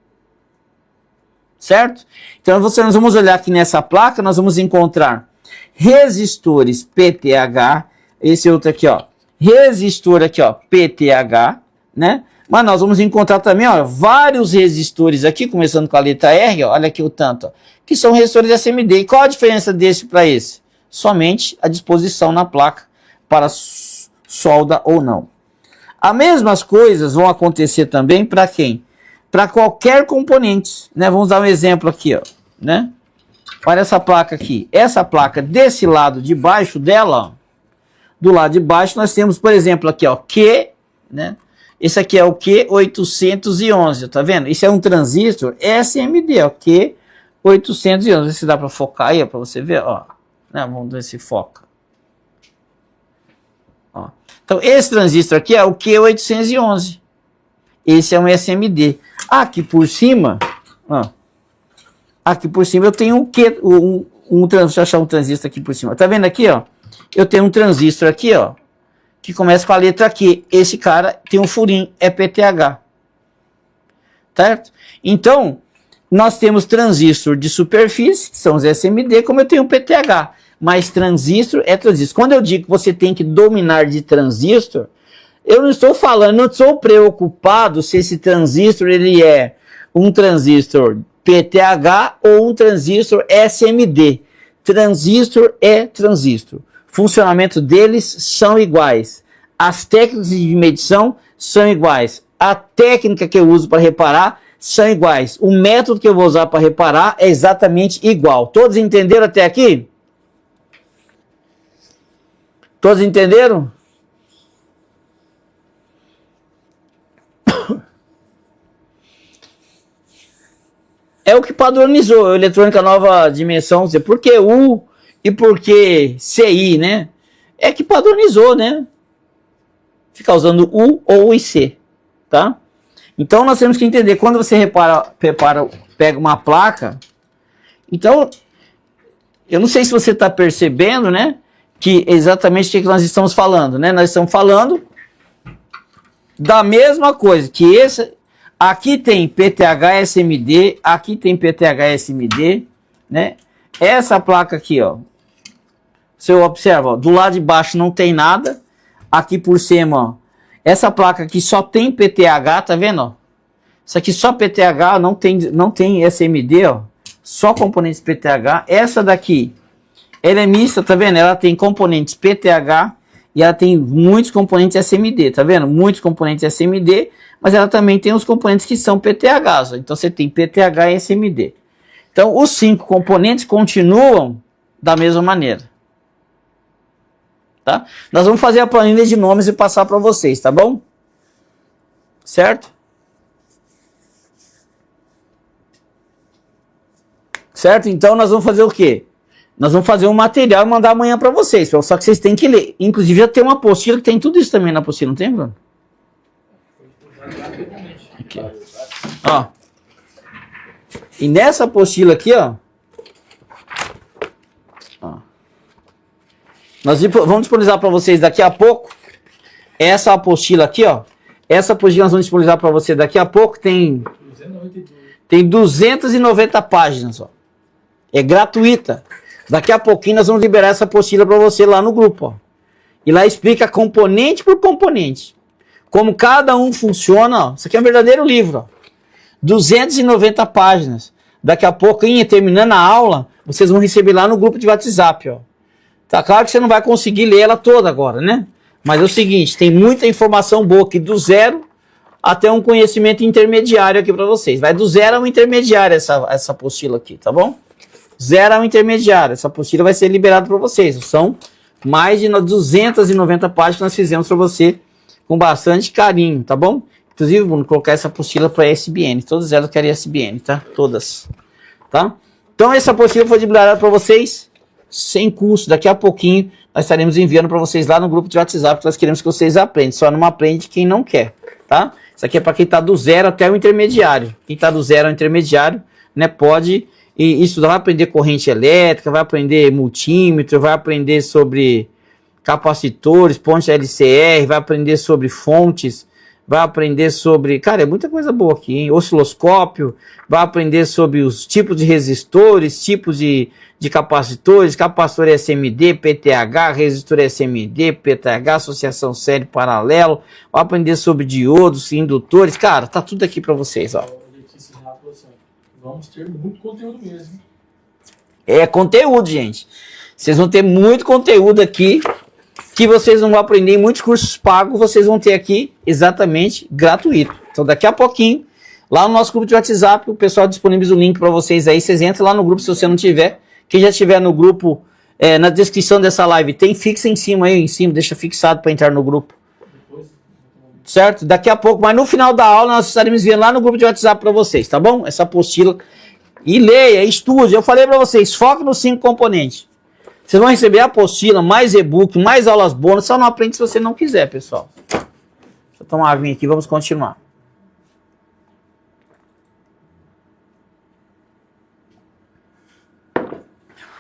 Certo? Então nós vamos olhar aqui nessa placa, nós vamos encontrar resistores PTH, esse outro aqui, ó, resistor aqui, ó, PTH, né? Mas nós vamos encontrar também, ó, vários resistores aqui, começando com a letra R, ó, olha aqui o tanto, ó, que são resistores SMD. E qual a diferença desse para esse? Somente a disposição na placa para solda ou não. As mesmas coisas vão acontecer também para quem? Para qualquer componente, né? Vamos dar um exemplo aqui, ó, né? Olha essa placa aqui. Essa placa desse lado de baixo dela, ó, do lado de baixo nós temos, por exemplo, aqui, ó, Q, né? Esse aqui é o Q811, tá vendo? Isso é um transistor SMD, ó, Q811. Se dá para focar aí, para você ver, ó. Né? Vamos ver se foca. Ó. Então, esse transistor aqui é o Q811. Esse é um SMD. Aqui por cima, ó. Aqui por cima eu tenho deixa eu achar um transistor aqui por cima. Tá vendo aqui, ó? Eu tenho um transistor aqui, ó, que começa com a letra Q. Esse cara tem um furinho, é PTH. Certo? Então, nós temos transistor de superfície, que são os SMD, como eu tenho o PTH. Mas transistor é transistor. Quando eu digo que você tem que dominar de transistor, eu não estou falando, não estou preocupado se esse transistor ele é um transistor PTH ou um transistor SMD. Transistor é transistor. Funcionamento deles são iguais. As técnicas de medição são iguais. A técnica que eu uso para reparar são iguais. O método que eu vou usar para reparar é exatamente igual. Todos entenderam até aqui? Todos entenderam? É o que padronizou a eletrônica nova dimensão. Por que U e por que CI, né? É que padronizou, né? Ficar usando U ou IC, tá? Então nós temos que entender, quando você pega uma placa, então, eu não sei se você está percebendo, né? Que exatamente o que nós estamos falando, né? Nós estamos falando da mesma coisa, que esse... Aqui tem PTH SMD, aqui tem PTH SMD, né? Essa placa aqui, ó. Você observa, ó, do lado de baixo não tem nada. Aqui por cima, ó. Essa placa aqui só tem PTH, tá vendo, ó? Isso aqui só PTH, não tem SMD, ó. Só componentes PTH. Essa daqui, ela é mista, tá vendo? Ela tem componentes PTH e ela tem muitos componentes SMD, tá vendo? Muitos componentes SMD, mas ela também tem os componentes que são PTHs. Então você tem PTH e SMD. Então os 5 componentes continuam da mesma maneira. Tá? Nós vamos fazer a planilha de nomes e passar para vocês, tá bom? Certo? Certo? Então nós vamos fazer o quê? Nós vamos fazer um material e mandar amanhã para vocês. Só que vocês têm que ler. Inclusive já tem uma apostila que tem tudo isso também na apostila, não tem, Bruno? Aqui, ó. E nessa apostila aqui, ó, nós vamos disponibilizar para vocês daqui a pouco essa apostila aqui, ó. Essa apostila nós vamos disponibilizar para você daqui a pouco. Tem 290 páginas, ó. É gratuita. Daqui a pouquinho nós vamos liberar essa apostila para você lá no grupo, ó. E lá explica componente por componente. Como cada um funciona, ó. Isso aqui é um verdadeiro livro, ó. 290 páginas. Daqui a pouco, terminando a aula, vocês vão receber lá no grupo de WhatsApp, ó. Tá claro que você não vai conseguir ler ela toda agora, né? Mas é o seguinte, tem muita informação boa aqui, do zero até um conhecimento intermediário aqui para vocês. Vai do zero ao intermediário essa apostila aqui, tá bom? Zero ao intermediário. Essa apostila vai ser liberada para vocês. São mais de 290 páginas que nós fizemos para você com bastante carinho, tá bom? Inclusive, vamos colocar essa apostila para SBN. Todas elas querem SBN, tá? Todas. Tá? Então, essa apostila foi liberada para vocês sem custo. Daqui a pouquinho, nós estaremos enviando para vocês lá no grupo de WhatsApp, que nós queremos que vocês aprendam. Só não aprende quem não quer, tá? Isso aqui é para quem está do zero até o intermediário. Quem está do zero ao intermediário, né, pode estudar, vai aprender corrente elétrica, vai aprender multímetro, vai aprender sobre capacitores, pontes LCR, vai aprender sobre fontes, vai aprender sobre... Cara, é muita coisa boa aqui, hein? Osciloscópio, vai aprender sobre os tipos de resistores, tipos de capacitores, capacitor SMD, PTH, resistor SMD, PTH, associação série paralelo, vai aprender sobre diodos, indutores. Cara, tá tudo aqui para vocês, ó. Vamos ter muito conteúdo mesmo. É conteúdo, gente. Vocês vão ter muito conteúdo aqui que vocês não vão aprender em muitos cursos pagos, vocês vão ter aqui exatamente gratuito. Então daqui a pouquinho, lá no nosso grupo de WhatsApp, o pessoal disponibiliza o link para vocês aí, vocês entram lá no grupo se você não tiver. Quem já estiver no grupo, na descrição dessa live, tem fixa em cima aí, deixa fixado para entrar no grupo. Certo? Daqui a pouco, mas no final da aula nós estaremos enviando lá no grupo de WhatsApp para vocês, tá bom? Essa apostila. E leia, estude. Eu falei para vocês, foque nos 5 componentes. Vocês vão receber a apostila, mais e-book, mais aulas bônus. Só não aprende se você não quiser, pessoal. Deixa eu tomar uma aguinha aqui, vamos continuar.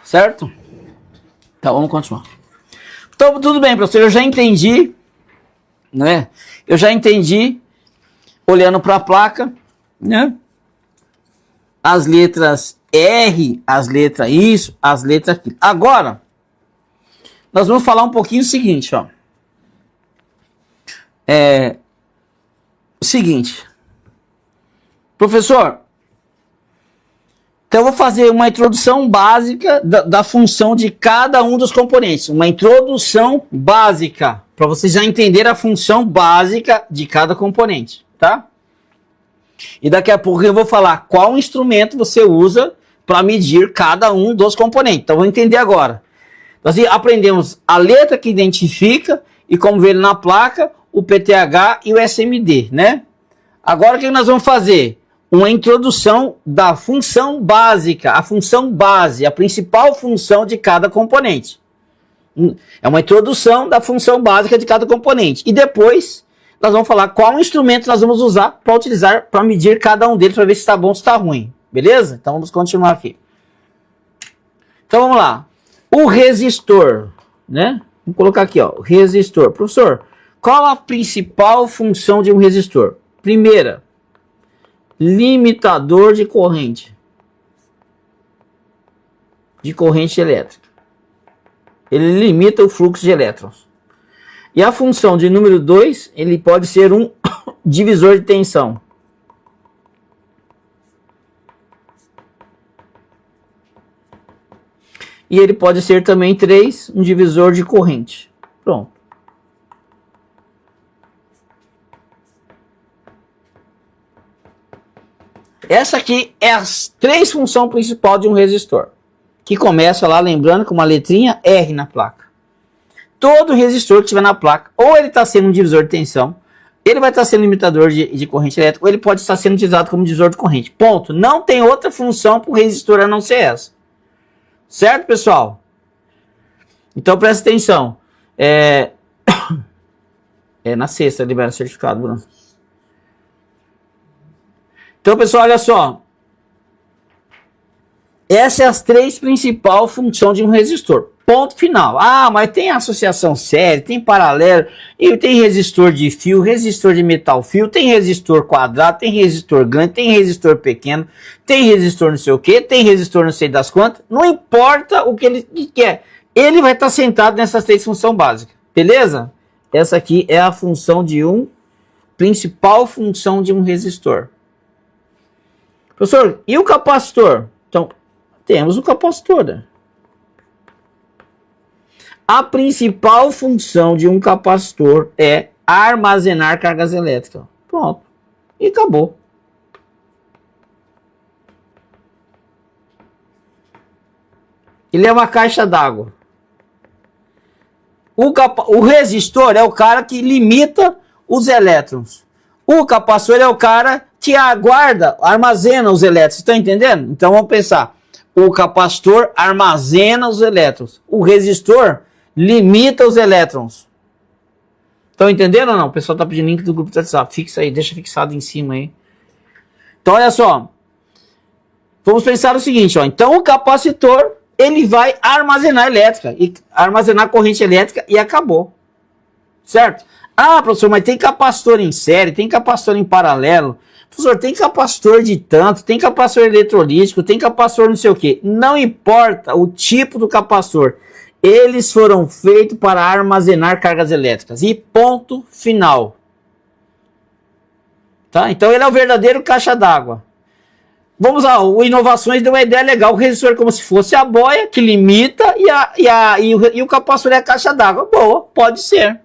Certo? Então, vamos continuar. Então, tudo bem, professor. Eu já entendi, né? Eu já entendi, olhando para a placa, né? as letras R, as letras isso, as letras aquilo. Agora, nós vamos falar um pouquinho o seguinte, ó. O seguinte, professor, então eu vou fazer uma introdução básica da função de cada um dos componentes. Uma introdução básica, para vocês já entenderem a função básica de cada componente, tá? E daqui a pouco eu vou falar qual instrumento você usa para medir cada um dos componentes. Então vamos entender agora. Nós aprendemos a letra que identifica e como ver na placa, o PTH e o SMD, né? Agora o que nós vamos fazer? Uma introdução da função básica, a função base, a principal função de cada componente. É uma introdução da função básica de cada componente. E depois nós vamos falar qual instrumento nós vamos usar para utilizar, para medir cada um deles, para ver se está bom ou se está ruim. Beleza? Então vamos continuar aqui. Então vamos lá. O resistor, né? Vamos colocar aqui, ó, resistor. Professor, qual a principal função de um resistor? Primeira, limitador de corrente elétrica. Ele limita o fluxo de elétrons. E a função de número 2, ele pode ser um divisor de tensão. E ele pode ser também 3, um divisor de corrente. Pronto. Essa aqui é as 3 funções principais de um resistor. Que começa lá, lembrando, com uma letrinha R na placa. Todo resistor que estiver na placa, ou ele está sendo um divisor de tensão, ele vai estar sendo limitador de corrente elétrica, ou ele pode estar sendo utilizado como divisor de corrente. Ponto. Não tem outra função para o resistor a não ser essa. Certo, pessoal? Então presta atenção. Na sexta libera o certificado, Bruno. Então, pessoal, olha só. Essas são as 3 principais funções de um resistor. Ponto final. Ah, mas tem associação série, tem paralelo, e tem resistor de fio, resistor de metal fio, tem resistor quadrado, tem resistor grande, tem resistor pequeno, tem resistor não sei o que, tem resistor não sei das quantas. Não importa o que ele quer. Ele vai estar sentado nessas 3 funções básicas. Beleza? Essa aqui é a função de principal função de um resistor. Professor, e o capacitor? Então, temos o capacitor, né? A principal função de um capacitor é armazenar cargas elétricas. Pronto. E acabou. Ele é uma caixa d'água. O resistor é o cara que limita os elétrons. O capacitor é o cara que aguarda, armazena os elétrons. Estão entendendo? Então vamos pensar. O capacitor armazena os elétrons. O resistor limita os elétrons. Estão entendendo ou não? O pessoal está pedindo link do grupo do WhatsApp. Fixa aí, deixa fixado em cima aí. Então olha só. Vamos pensar o seguinte, ó. Então o capacitor, ele vai armazenar elétrica, e armazenar corrente elétrica e acabou. Certo? Ah, professor, mas tem capacitor em série, tem capacitor em paralelo. Professor, tem capacitor de tanto, tem capacitor eletrolítico, tem capacitor não sei o que. Não importa o tipo do capacitor. Eles foram feitos para armazenar cargas elétricas. E ponto final. Tá? Então ele é o verdadeiro caixa d'água. Vamos lá, o Inovações deu uma ideia legal. O resistor é como se fosse a boia que limita e o capacitor é a caixa d'água. Boa, pode ser.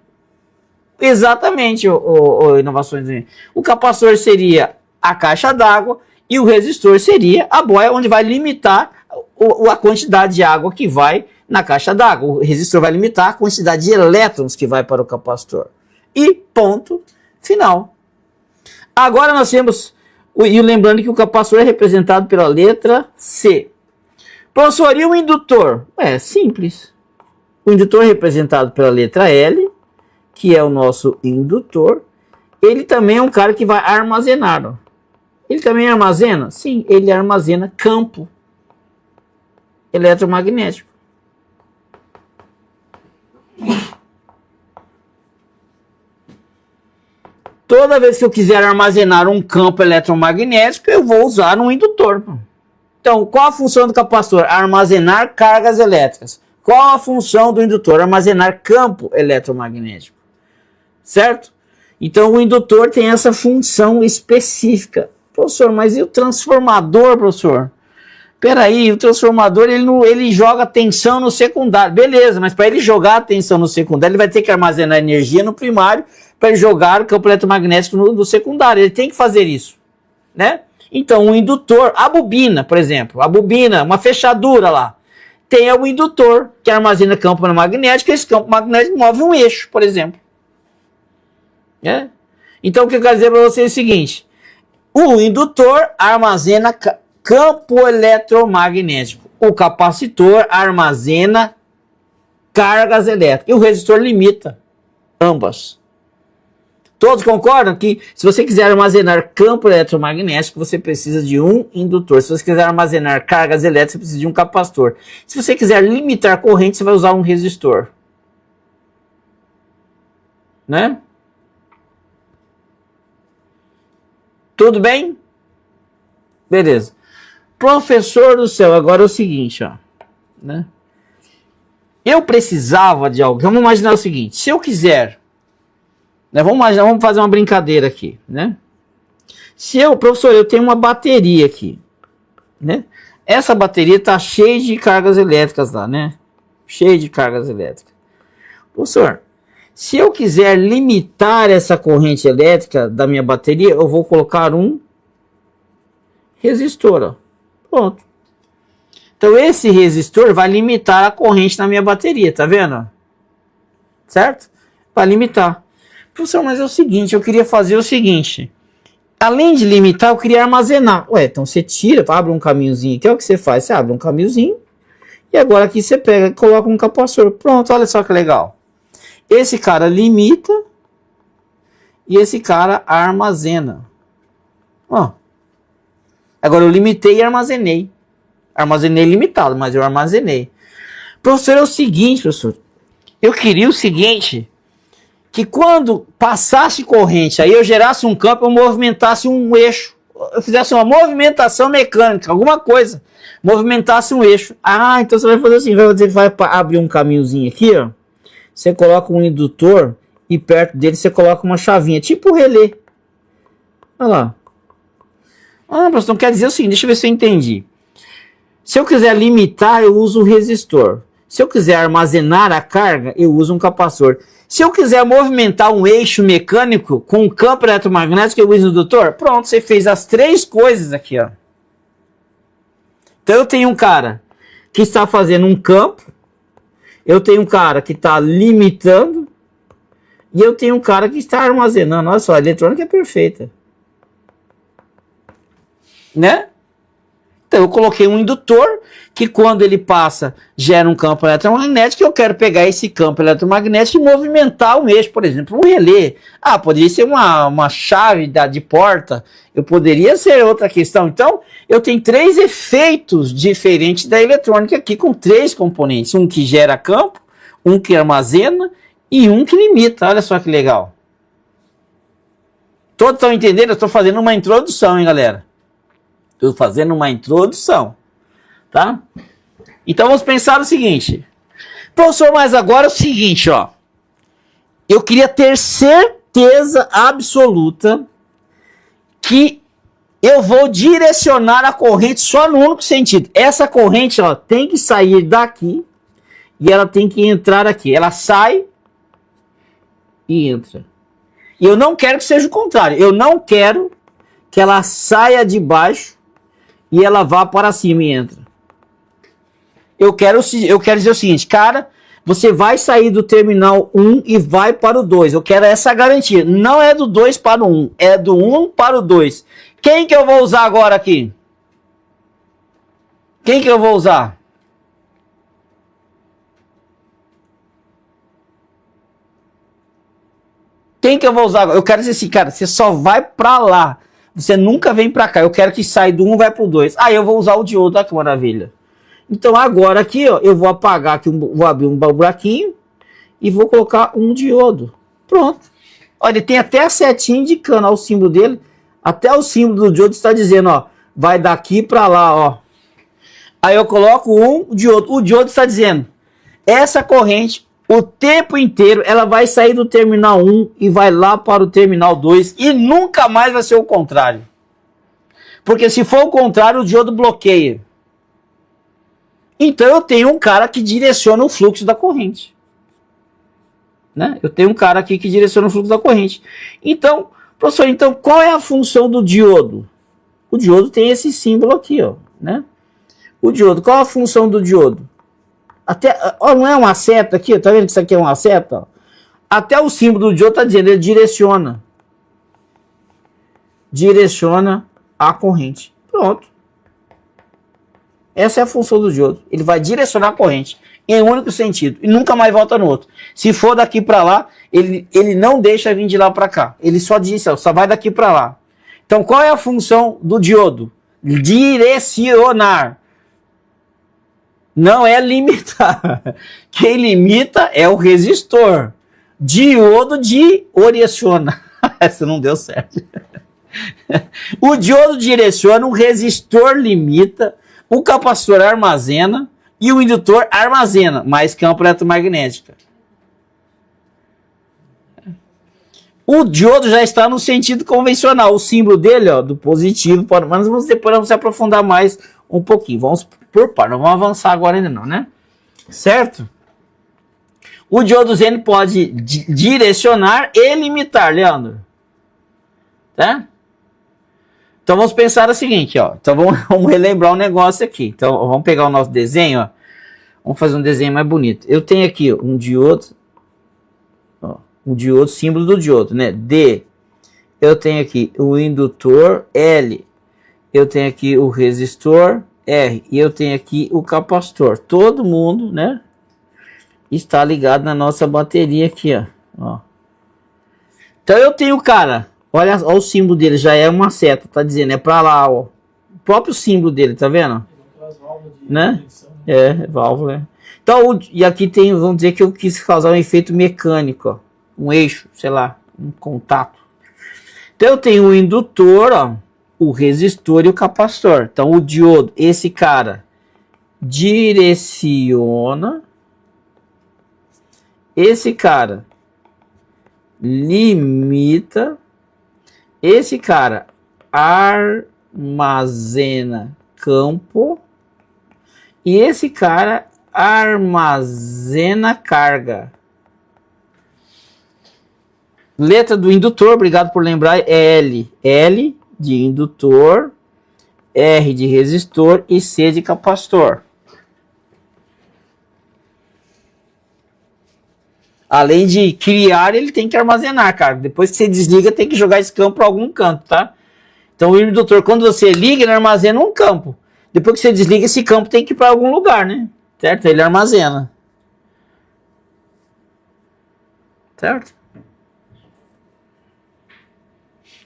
Exatamente, o Inovações. O capacitor seria a caixa d'água e o resistor seria a boia onde vai limitar a quantidade de água que vai na caixa d'água. O resistor vai limitar a quantidade de elétrons que vai para o capacitor. E ponto final. Agora nós temos, e lembrando que o capacitor é representado pela letra C. Professor, e o indutor? É simples. O indutor é representado pela letra L, que é o nosso indutor. Ele também é um cara que vai armazenar. Ó. Ele também armazena? Sim, ele armazena campo eletromagnético. Toda vez que eu quiser armazenar um campo eletromagnético, eu vou usar um indutor. Então, qual a função do capacitor? Armazenar cargas elétricas. Qual a função do indutor? Armazenar campo eletromagnético. Certo? Então, o indutor tem essa função específica. Professor, mas e o transformador, professor? Peraí, o transformador ele joga tensão no secundário. Beleza, mas para ele jogar a tensão no secundário, ele vai ter que armazenar energia no primário para ele jogar o campo eletromagnético no secundário. Ele tem que fazer isso, né? Então, o indutor, a bobina, por exemplo, a bobina, uma fechadura lá, tem o indutor que armazena campo magnético, e esse campo magnético move um eixo, por exemplo. Né? Então, o que eu quero dizer para vocês é o seguinte: o indutor armazena campo eletromagnético, o capacitor armazena cargas elétricas, e o resistor limita ambas. Todos concordam que se você quiser armazenar campo eletromagnético, você precisa de um indutor. Se você quiser armazenar cargas elétricas, você precisa de um capacitor. Se você quiser limitar corrente, você vai usar um resistor. Né? Tudo bem? Beleza. Professor do céu, agora é o seguinte, ó. Né? Eu precisava de algo. Vamos imaginar o seguinte: se eu quiser... Né, vamos fazer uma brincadeira aqui, né? Professor, eu tenho uma bateria aqui, né? Essa bateria está cheia de cargas elétricas lá, né? Cheia de cargas elétricas. Professor, se eu quiser limitar essa corrente elétrica da minha bateria, eu vou colocar um resistor, ó. Pronto. Então esse resistor vai limitar a corrente na minha bateria, tá vendo? Certo? Vai limitar. Professor, mas é o seguinte, eu queria fazer o seguinte: além de limitar, eu queria armazenar. Ué, então você tira, abre um caminhozinho aqui, é o que você faz, você abre um caminhozinho, e agora aqui você pega e coloca um capacitor. Pronto, olha só que legal. Esse cara limita, e esse cara armazena. Ó. Agora eu limitei e armazenei. Armazenei limitado, mas eu armazenei. Professor, é o seguinte, professor, eu queria o seguinte... que quando passasse corrente, aí eu gerasse um campo, eu movimentasse um eixo, eu fizesse uma movimentação mecânica, alguma coisa, movimentasse um eixo. Ah, então você vai fazer assim, vai abrir um caminhozinho aqui, ó, você coloca um indutor e perto dele você coloca uma chavinha, tipo relé. Olha lá. Ah, professor, não quer dizer o seguinte, deixa eu ver se eu entendi. Se eu quiser limitar, eu uso o resistor. Se eu quiser armazenar a carga, eu uso um capacitor. Se eu quiser movimentar um eixo mecânico com um campo eletromagnético, eu uso o indutor. Pronto, você fez as três coisas aqui, ó. Então eu tenho um cara que está fazendo um campo, eu tenho um cara que está limitando, e eu tenho um cara que está armazenando. Olha só, a eletrônica é perfeita. Né? Então eu coloquei um indutor que quando ele passa gera um campo eletromagnético, eu quero pegar esse campo eletromagnético e movimentar um eixo, por exemplo, um relé. Ah, poderia ser uma chave de porta, eu poderia ser outra questão. Então eu tenho três efeitos diferentes da eletrônica aqui com três componentes: um que gera campo, um que armazena e um que limita. Olha só que legal. Todos estão entendendo? Eu estou fazendo uma introdução, hein, galera? Estou fazendo uma introdução, tá? Então vamos pensar o seguinte: professor, mas agora é o seguinte, ó. Eu queria ter certeza absoluta que eu vou direcionar a corrente só no único sentido. Essa corrente, ó, tem que sair daqui e ela tem que entrar aqui. Ela sai e entra. E eu não quero que seja o contrário. Eu não quero que ela saia de baixo e ela vá para cima e entra. Eu quero dizer o seguinte, cara, você vai sair do terminal 1 e vai para o 2. Eu quero essa garantia. Não é do 2 para o 1, é do 1 para o 2. Quem que eu vou usar agora aqui? Quem que eu vou usar? Quem que eu vou usar agora? Eu quero dizer assim, cara, você só vai para lá. Você nunca vem para cá. Eu quero que saia do 1 e vai para o 2. Aí eu vou usar o diodo. Olha que maravilha. Então agora aqui, ó, eu vou apagar aqui, vou abrir um buraquinho e vou colocar um diodo. Pronto. Olha, ele tem até a setinha indicando, ó, o símbolo dele. Até o símbolo do diodo está dizendo, ó, vai daqui para lá, ó. Aí eu coloco um diodo. O diodo está dizendo, essa corrente, o tempo inteiro, ela vai sair do terminal 1 e vai lá para o terminal 2 e nunca mais vai ser o contrário. Porque se for o contrário, o diodo bloqueia. Então eu tenho um cara que direciona o fluxo da corrente. Né? Eu tenho um cara aqui que direciona o fluxo da corrente. Então, professor, então qual é a função do diodo? O diodo tem esse símbolo aqui, ó, né? O diodo, qual é a função do diodo? Até, ó, não é uma seta aqui, tá vendo que isso aqui é uma seta? Ó? Até o símbolo do diodo tá dizendo, ele direciona. Direciona a corrente. Pronto. Essa é a função do diodo. Ele vai direcionar a corrente em um único sentido e nunca mais volta no outro. Se for daqui para lá, ele não deixa vir de lá para cá. Ele só diz, só vai daqui para lá. Então, qual é a função do diodo? Direcionar. Não é limitar. Quem limita é o resistor. Diodo direciona. Essa não deu certo. O diodo direciona, o resistor limita, o capacitor armazena e o indutor armazena mais campo eletromagnético. O diodo já está no sentido convencional. O símbolo dele, ó, do positivo, mas depois vamos se aprofundar mais um pouquinho. Vamos por par, não vamos avançar agora ainda não, né? Certo? O diodo Zen pode direcionar e limitar, Leandro. Tá? Então vamos pensar o seguinte, ó. Então vamos relembrar um negócio aqui. Então vamos pegar o nosso desenho, ó. Vamos fazer um desenho mais bonito. Eu tenho aqui um diodo, ó, um diodo, símbolo do diodo, né? D. Eu tenho aqui o indutor, L. Eu tenho aqui o resistor, R. E eu tenho aqui o capacitor. Todo mundo, né, está ligado na nossa bateria aqui, ó. Então eu tenho, cara, olha o símbolo dele, já é uma seta, tá dizendo, é para lá, ó. O próprio símbolo dele, tá vendo? Né? É, válvula, é. Então, e aqui tem, vamos dizer que eu quis causar um efeito mecânico, ó. Um eixo, sei lá, um contato. Então eu tenho o indutor, ó, o resistor e o capacitor. Então o diodo, esse cara, direciona, esse cara limita, esse cara armazena campo e esse cara armazena carga. Letra do indutor, obrigado por lembrar, é L. L de indutor, R de resistor e C de capacitor. Além de criar, ele tem que armazenar, cara. Depois que você desliga, tem que jogar esse campo para algum canto, tá? Então o indutor, quando você liga, ele armazena um campo. Depois que você desliga, esse campo tem que ir para algum lugar, né? Certo? Ele armazena. Certo?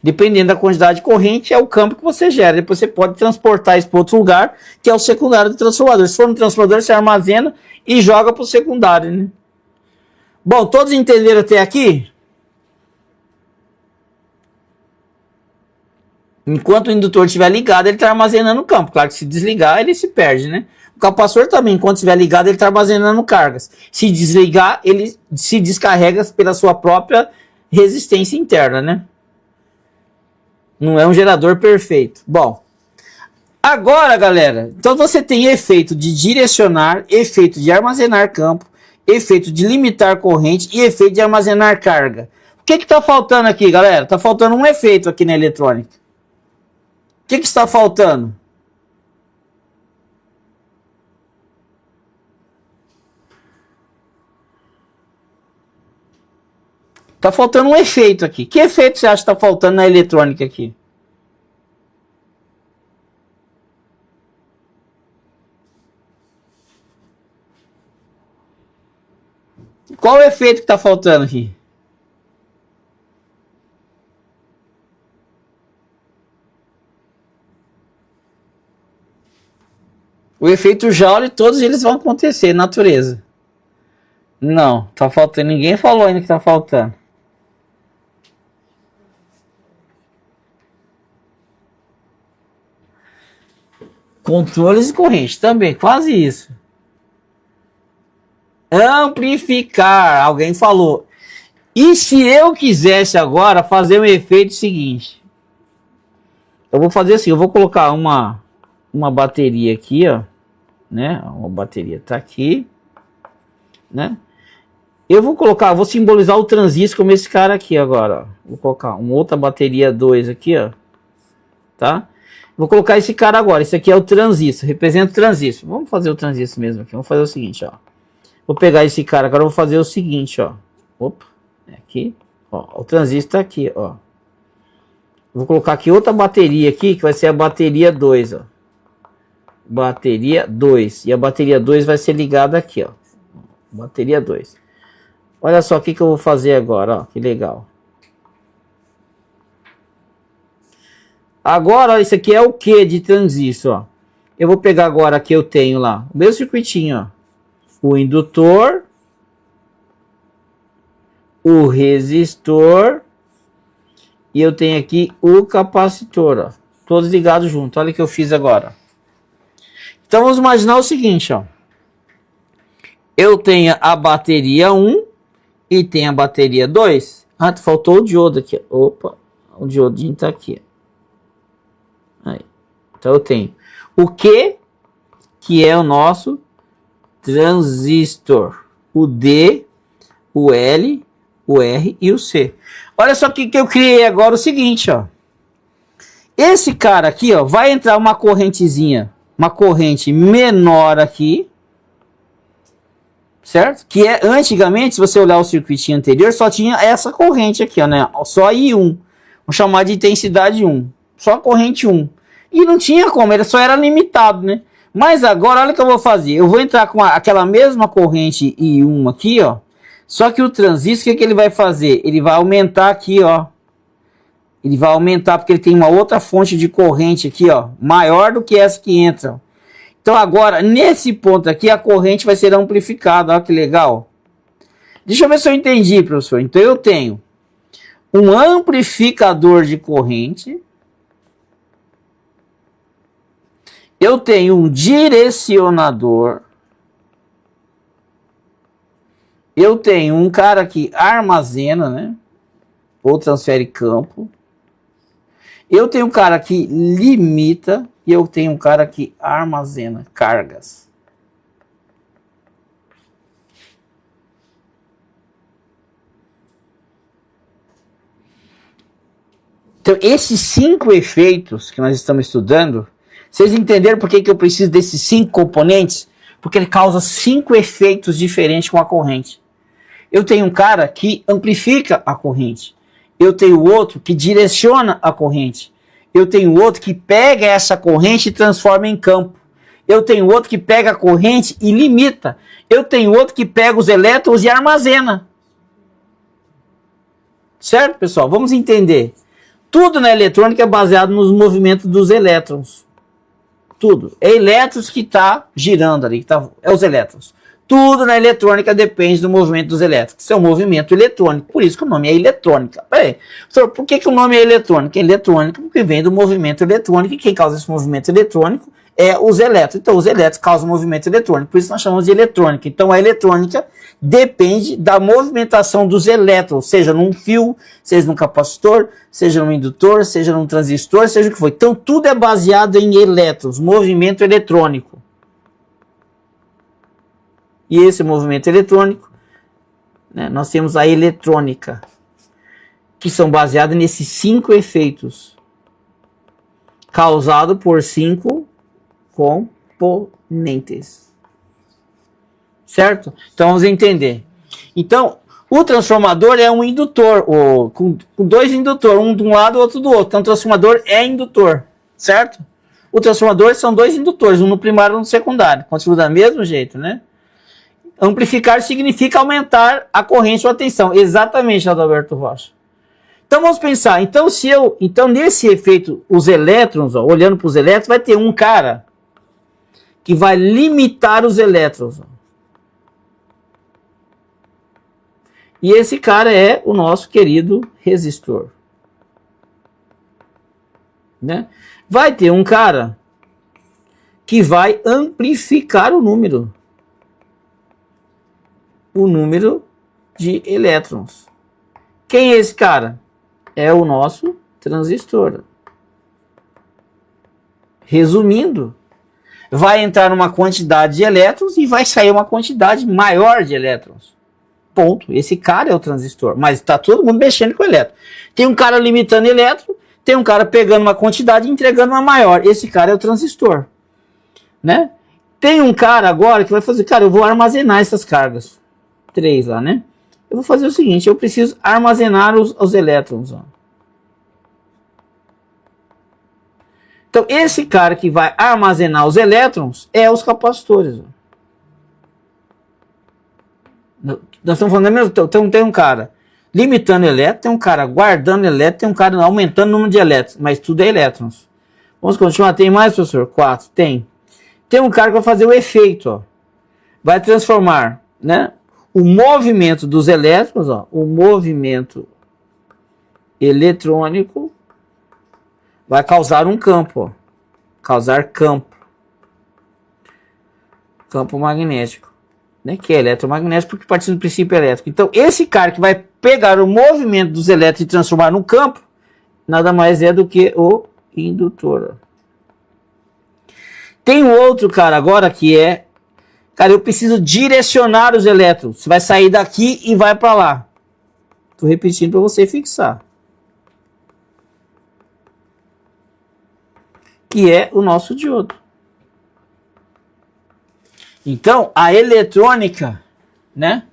Dependendo da quantidade de corrente, é o campo que você gera. Depois você pode transportar isso para outro lugar, que é o secundário do transformador. Se for no transformador, você armazena e joga para o secundário, né? Bom, todos entenderam até aqui? Enquanto o indutor estiver ligado, ele está armazenando o campo. Claro que se desligar, ele se perde, né? O capacitor também, enquanto estiver ligado, ele está armazenando cargas. Se desligar, ele se descarrega pela sua própria resistência interna, né? Não é um gerador perfeito. Bom, agora, galera, então você tem efeito de direcionar, efeito de armazenar campo, efeito de limitar corrente e efeito de armazenar carga. O que está faltando aqui, galera? Está faltando um efeito aqui na eletrônica. O que está faltando? Está faltando um efeito aqui. Que efeito você acha que está faltando na eletrônica aqui? Qual o efeito que está faltando aqui? O efeito Joule, todos eles vão acontecer, natureza. Não, tá faltando. Ninguém falou ainda que tá faltando. Controles de corrente também, quase isso. Amplificar, alguém falou. E se eu quisesse agora fazer um efeito seguinte? Eu vou fazer assim, eu vou colocar uma bateria aqui, ó, né? Uma bateria tá aqui, né? Eu vou colocar, vou simbolizar o transistor como esse cara aqui agora, ó. Vou colocar uma outra bateria 2 aqui, ó, tá? Vou colocar esse cara agora, esse aqui é o transistor, representa o transistor. Vamos fazer o transistor mesmo aqui, vamos fazer o seguinte, ó. Vou pegar esse cara, agora eu vou fazer o seguinte, ó. Opa, aqui, ó, o transistor tá aqui, ó. Vou colocar aqui outra bateria aqui, que vai ser a bateria 2, ó. Bateria 2. E a bateria 2 vai ser ligada aqui, ó. Bateria 2. Olha só o que eu vou fazer agora, ó. Que legal. Agora, ó, isso aqui é o que de transistor, ó. Eu vou pegar agora aqui, eu tenho lá o meu circuitinho, ó. O indutor. O resistor. E eu tenho aqui o capacitor, ó. Todos ligados juntos. Olha o que eu fiz agora. Então vamos imaginar o seguinte, ó. Eu tenho a bateria 1 e tem a bateria 2. Ah, faltou o diodo aqui. Opa, o diodinho tá aqui. Aí. Então eu tenho o Q, que é o nosso transistor. O D, o L, o R e o C. Olha só que eu criei agora o seguinte, ó. Esse cara aqui, ó, vai entrar uma correntezinha, uma corrente menor aqui, certo? Que é, antigamente, se você olhar o circuitinho anterior, só tinha essa corrente aqui, ó, né? Só I1. Vamos chamar de intensidade 1. Só a corrente 1. E não tinha como, ele só era limitado, né? Mas agora, olha o que eu vou fazer. Eu vou entrar com aquela mesma corrente I1 aqui, ó. Só que o transistor, o que ele vai fazer? Ele vai aumentar aqui, ó. Ele vai aumentar porque ele tem uma outra fonte de corrente aqui, ó. Maior do que essa que entra. Então agora, nesse ponto aqui, a corrente vai ser amplificada. Olha que legal. Deixa eu ver se eu entendi, professor. Então eu tenho um amplificador de corrente. Eu tenho um direcionador. Eu tenho um cara que armazena, né? Ou transfere campo. Eu tenho um cara que limita. E eu tenho um cara que armazena cargas. Então, esses 5 efeitos que nós estamos estudando, vocês entenderam por que eu preciso desses 5 componentes? Porque ele causa 5 efeitos diferentes com a corrente. Eu tenho um cara que amplifica a corrente. Eu tenho outro que direciona a corrente. Eu tenho outro que pega essa corrente e transforma em campo. Eu tenho outro que pega a corrente e limita. Eu tenho outro que pega os elétrons e armazena. Certo, pessoal? Vamos entender. Tudo na eletrônica é baseado nos movimentos dos elétrons. Tudo. É elétrons que está girando ali. É os elétrons. Tudo na eletrônica depende do movimento dos elétrons. Isso é um movimento eletrônico. Por isso que o nome é eletrônica. Peraí, professor, por que o nome é eletrônica? É eletrônica porque vem do movimento eletrônico. E quem causa esse movimento eletrônico é os elétrons. Então, os elétrons causam movimento eletrônico. Por isso nós chamamos de eletrônica. Então, a eletrônica depende da movimentação dos elétrons. Seja num fio, seja num capacitor, seja num indutor, seja num transistor, seja o que for. Então, tudo é baseado em elétrons. Movimento eletrônico. E esse movimento eletrônico, né, nós temos a eletrônica, que são baseados nesses 5 efeitos, causados por 5 componentes. Certo? Então vamos entender. Então, o transformador é um indutor, com 2 indutores, um de um lado e outro do outro. Então, o transformador é indutor, certo? O transformador são 2 indutores, um no primário e um no secundário. Continua do mesmo jeito, né? Amplificar significa aumentar a corrente ou a tensão. Exatamente, Adalberto Rocha. Então vamos pensar. Então nesse efeito, os elétrons, ó, olhando para os elétrons, vai ter um cara que vai limitar os elétrons. Ó. E esse cara é o nosso querido resistor. Né? Vai ter um cara que vai amplificar o número de elétrons. Quem é esse cara? É o nosso transistor. Resumindo, vai entrar uma quantidade de elétrons e vai sair uma quantidade maior de elétrons. Ponto. Esse cara é o transistor. Mas está todo mundo mexendo com o elétron. Tem um cara limitando elétron, tem um cara pegando uma quantidade e entregando uma maior. Esse cara é o transistor. Né? Tem um cara agora que vai fazer, cara, eu vou armazenar essas cargas. 3 lá, né? Eu vou fazer o seguinte, eu preciso armazenar os elétrons. Ó. Então, esse cara que vai armazenar os elétrons é os capacitores. Ó. Nós estamos falando da mesma. Então, tem um cara limitando elétrons, tem um cara guardando elétrons, tem um cara aumentando o número de elétrons, mas tudo é elétrons. Vamos continuar. Tem mais, professor? 4. Tem. Tem um cara que vai fazer o efeito. Ó. Vai transformar, né, o movimento dos elétrons, ó, o movimento eletrônico, vai causar um campo. Ó. Causar campo. Campo magnético. Né, que é eletromagnético porque participa do princípio elétrico. Então, esse cara que vai pegar o movimento dos elétrons e transformar num campo, nada mais é do que o indutor. Tem um outro cara agora que é, cara, eu preciso direcionar os elétrons. Você vai sair daqui e vai para lá. Estou repetindo para você fixar. Que é o nosso diodo. Então, a eletrônica, né?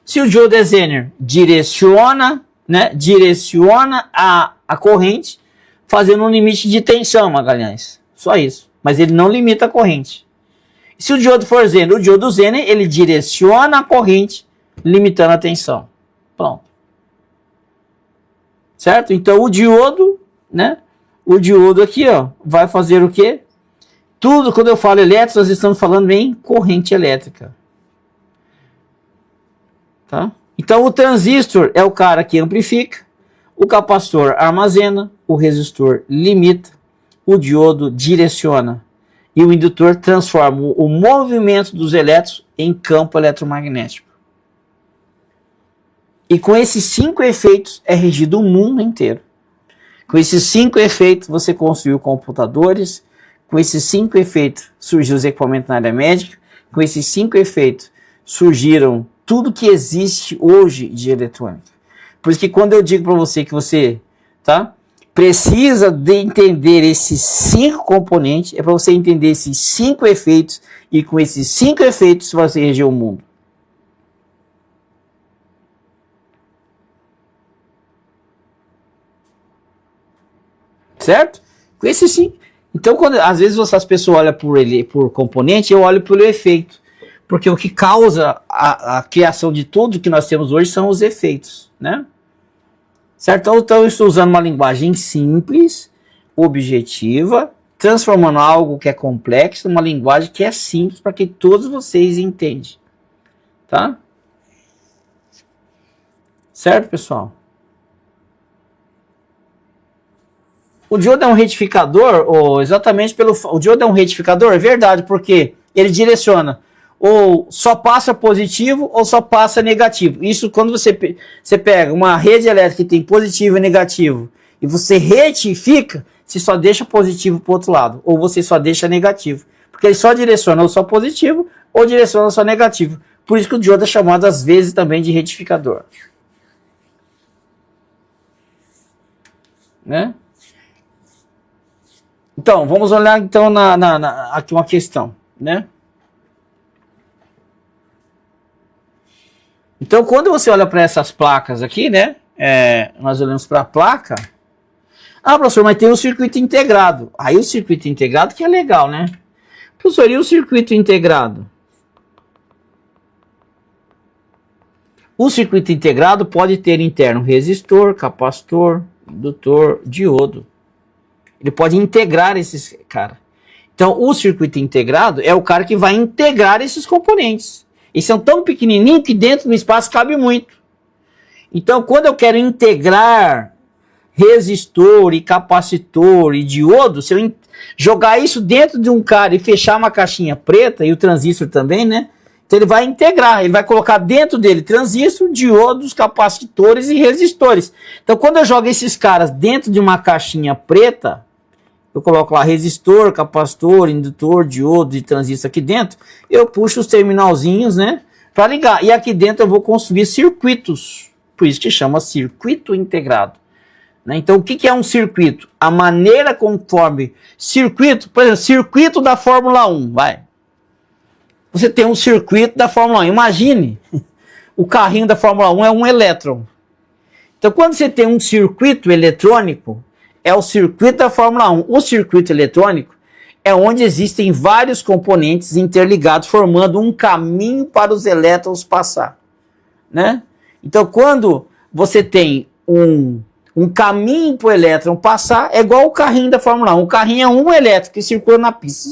Se o diodo é Zener, direciona, né? Direciona a corrente, fazendo um limite de tensão, Magalhães. Só isso. Mas ele não limita a corrente. Se o diodo for Zener, o diodo Zener, ele direciona a corrente, limitando a tensão. Pronto. Certo? Então, o diodo, né? O diodo aqui, ó, vai fazer o quê? Tudo, quando eu falo elétrico, nós estamos falando em corrente elétrica. Tá? Então, o transistor é o cara que amplifica, o capacitor armazena, o resistor limita, o diodo direciona e o indutor transforma o movimento dos elétrons em campo eletromagnético. E com esses 5 efeitos é regido o mundo inteiro. Com esses 5 efeitos você construiu computadores. Com esses 5 efeitos surgiu os equipamentos na área médica. Com esses 5 efeitos surgiram tudo que existe hoje de eletrônica. Por isso que quando eu digo para você que você, tá, precisa de entender esses 5 componentes, é para você entender esses 5 efeitos, e com esses 5 efeitos você reger o mundo. Certo? Com esses 5. Então, quando, às vezes as pessoas olham por componente, eu olho pelo efeito. Porque o que causa a criação de tudo que nós temos hoje são os efeitos, né? Certo? Então, eu estou usando uma linguagem simples, objetiva, transformando algo que é complexo numa linguagem que é simples para que todos vocês entendam. Tá? Certo, pessoal? O diodo é um retificador, ou exatamente pelo... O diodo é um retificador, é verdade, porque ele direciona ou só passa positivo ou só passa negativo. Isso quando você pega uma rede elétrica que tem positivo e negativo e você retifica, você só deixa positivo para o outro lado, ou você só deixa negativo. Porque ele só direciona ou só positivo ou direciona só negativo. Por isso que o diodo é chamado às vezes também de retificador. Né? Então, vamos olhar então aqui uma questão, né? Então, quando você olha para essas placas aqui, né? Nós olhamos para a placa. Ah, professor, mas tem um circuito integrado. Aí o circuito integrado que é legal, né? Professor, e o circuito integrado? O circuito integrado pode ter interno resistor, capacitor, indutor, diodo. Ele pode integrar esses cara. Então, o circuito integrado é o cara que vai integrar esses componentes. Eles são tão pequenininhos que dentro do espaço cabe muito. Então, quando eu quero integrar resistor e capacitor e diodo, se eu jogar isso dentro de um cara e fechar uma caixinha preta, e o transistor também, né? Então ele vai integrar, ele vai colocar dentro dele transistor, diodos, capacitores e resistores. Então quando eu jogo esses caras dentro de uma caixinha preta, eu coloco lá resistor, capacitor, indutor, diodo e transistor aqui dentro, eu puxo os terminalzinhos, né, para ligar. E aqui dentro eu vou construir circuitos, por isso que chama circuito integrado. Né? Então o que é um circuito? A maneira conforme circuito, por exemplo, circuito da Fórmula 1, vai. Você tem um circuito da Fórmula 1, imagine, o carrinho da Fórmula 1 é um elétron. Então quando você tem um circuito eletrônico, é o circuito da Fórmula 1. O circuito eletrônico é onde existem vários componentes interligados, formando um caminho para os elétrons passar. Né? Então, quando você tem um caminho para o elétron passar, é igual o carrinho da Fórmula 1. O carrinho é um elétron que circula na pista.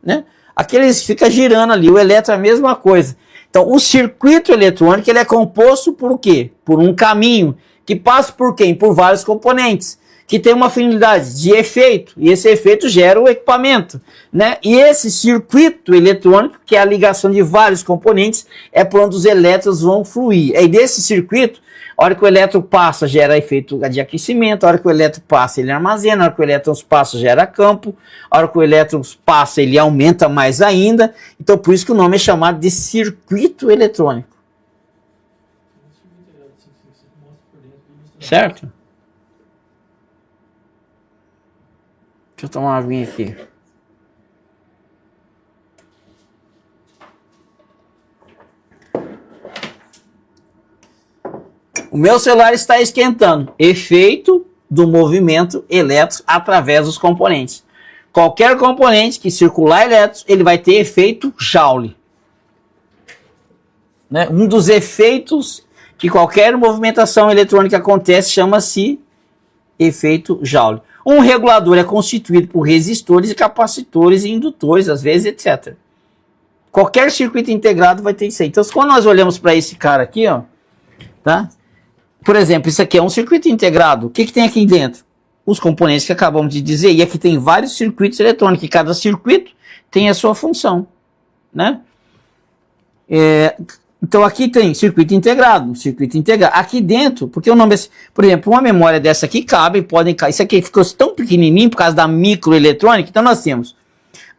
Né? Aquele fica girando ali. O elétron é a mesma coisa. Então, o circuito eletrônico ele é composto por o quê? Por um caminho que passa por quem? Por vários componentes, que tem uma finalidade de efeito, e esse efeito gera o equipamento, né? E esse circuito eletrônico, que é a ligação de vários componentes, é por onde os elétrons vão fluir. Aí desse circuito, a hora que o elétron passa, gera efeito de aquecimento, a hora que o elétron passa, ele armazena, a hora que o elétron passa, gera campo, a hora que o elétron passa, ele aumenta mais ainda. Então, por isso que o nome é chamado de circuito eletrônico. Certo? Deixa eu tomar uma aguinha aqui. O meu celular está esquentando. Efeito do movimento elétrico através dos componentes. Qualquer componente que circular elétrons, ele vai ter efeito Joule. Né? Um dos efeitos que qualquer movimentação eletrônica acontece chama-se efeito Joule. Um regulador é constituído por resistores e capacitores e indutores, às vezes, etc. Qualquer circuito integrado vai ter isso aí. Então, quando nós olhamos para esse cara aqui, ó, tá? Por exemplo, isso aqui é um circuito integrado. O que tem aqui dentro? Os componentes que acabamos de dizer. E aqui tem vários circuitos eletrônicos. E cada circuito tem a sua função. Né? Então aqui tem circuito integrado. Aqui dentro, porque o nome é, por exemplo, uma memória dessa aqui cabe, podem cair. Isso aqui ficou tão pequenininho por causa da microeletrônica. Então nós temos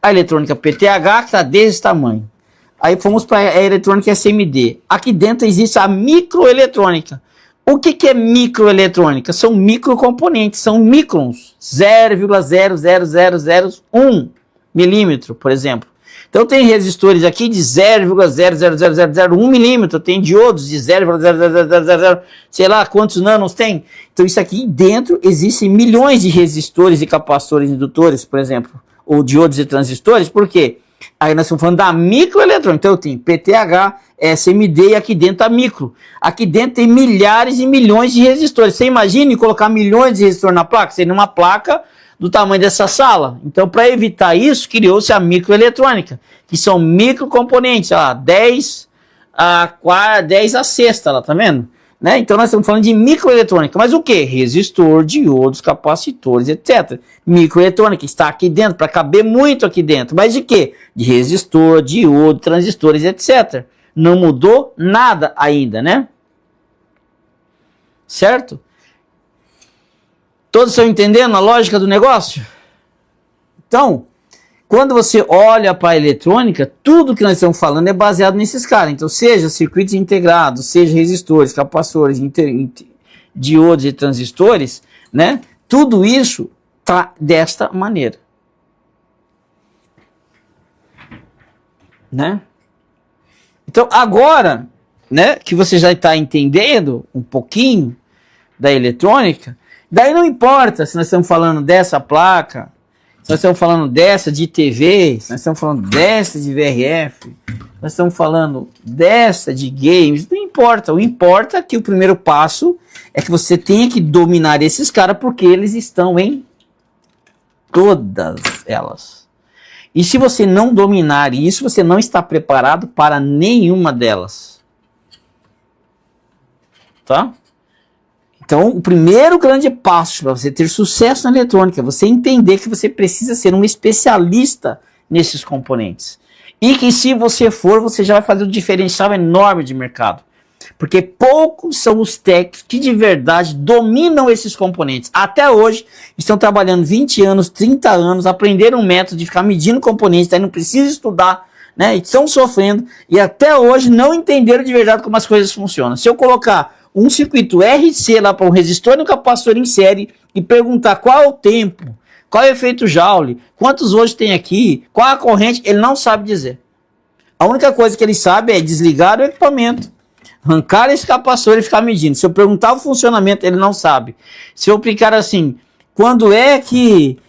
a eletrônica PTH, que está desse tamanho. Aí fomos para a eletrônica SMD. Aqui dentro existe a microeletrônica. O que é microeletrônica? São microcomponentes, são microns, 0,00001 milímetro, por exemplo. Então tem resistores aqui de 0,00001 milímetro, tem diodos de 0,000, sei lá quantos nanos tem. Então isso aqui dentro existem milhões de resistores e capacitores indutores, por exemplo, ou diodos e transistores, por quê? Aí nós estamos falando da microeletrônica. Então eu tenho PTH, SMD e aqui dentro a micro. Aqui dentro tem milhares e milhões de resistores. Você imagine colocar milhões de resistores na placa? Seria uma placa do tamanho dessa sala. Então, para evitar isso, criou-se a microeletrônica, que são microcomponentes, ó, 10 a 6, lá, tá vendo? Né? Então, nós estamos falando de microeletrônica. Mas o que? Resistor, diodos, capacitores, etc. Microeletrônica está aqui dentro, para caber muito aqui dentro. Mas de quê? De resistor, diodo, transistores, etc. Não mudou nada ainda, né? Certo? Todos estão entendendo a lógica do negócio? Então, quando você olha para a eletrônica, tudo que nós estamos falando é baseado nesses caras. Então, seja circuitos integrados, seja resistores, capacitores, diodos e transistores, né? Tudo isso está desta maneira. Né? Então, agora, né, que você já está entendendo um pouquinho da eletrônica, daí não importa se nós estamos falando dessa placa, se nós estamos falando dessa de TV, se nós estamos falando dessa de VRF, nós estamos falando dessa de games, não importa. O importa é que o primeiro passo é que você tenha que dominar esses caras porque eles estão em todas elas. E se você não dominar isso, você não está preparado para nenhuma delas. Tá? Então, o primeiro grande passo para você ter sucesso na eletrônica é você entender que você precisa ser um especialista nesses componentes. E que se você for, você já vai fazer um diferencial enorme de mercado. Porque poucos são os técnicos que de verdade dominam esses componentes. Até hoje, estão trabalhando 20 anos, 30 anos, aprenderam um método de ficar medindo componentes, daí não precisa estudar, né? Estão sofrendo e até hoje não entenderam de verdade como as coisas funcionam. Se eu colocar um circuito RC lá para um resistor e um capacitor em série e perguntar qual é o tempo, qual é o efeito Joule, quantos volts tem aqui, qual é a corrente, ele não sabe dizer. A única coisa que ele sabe é desligar o equipamento, arrancar esse capacitor e ficar medindo. Se eu perguntar o funcionamento, ele não sabe. Se eu aplicar assim, quando é que,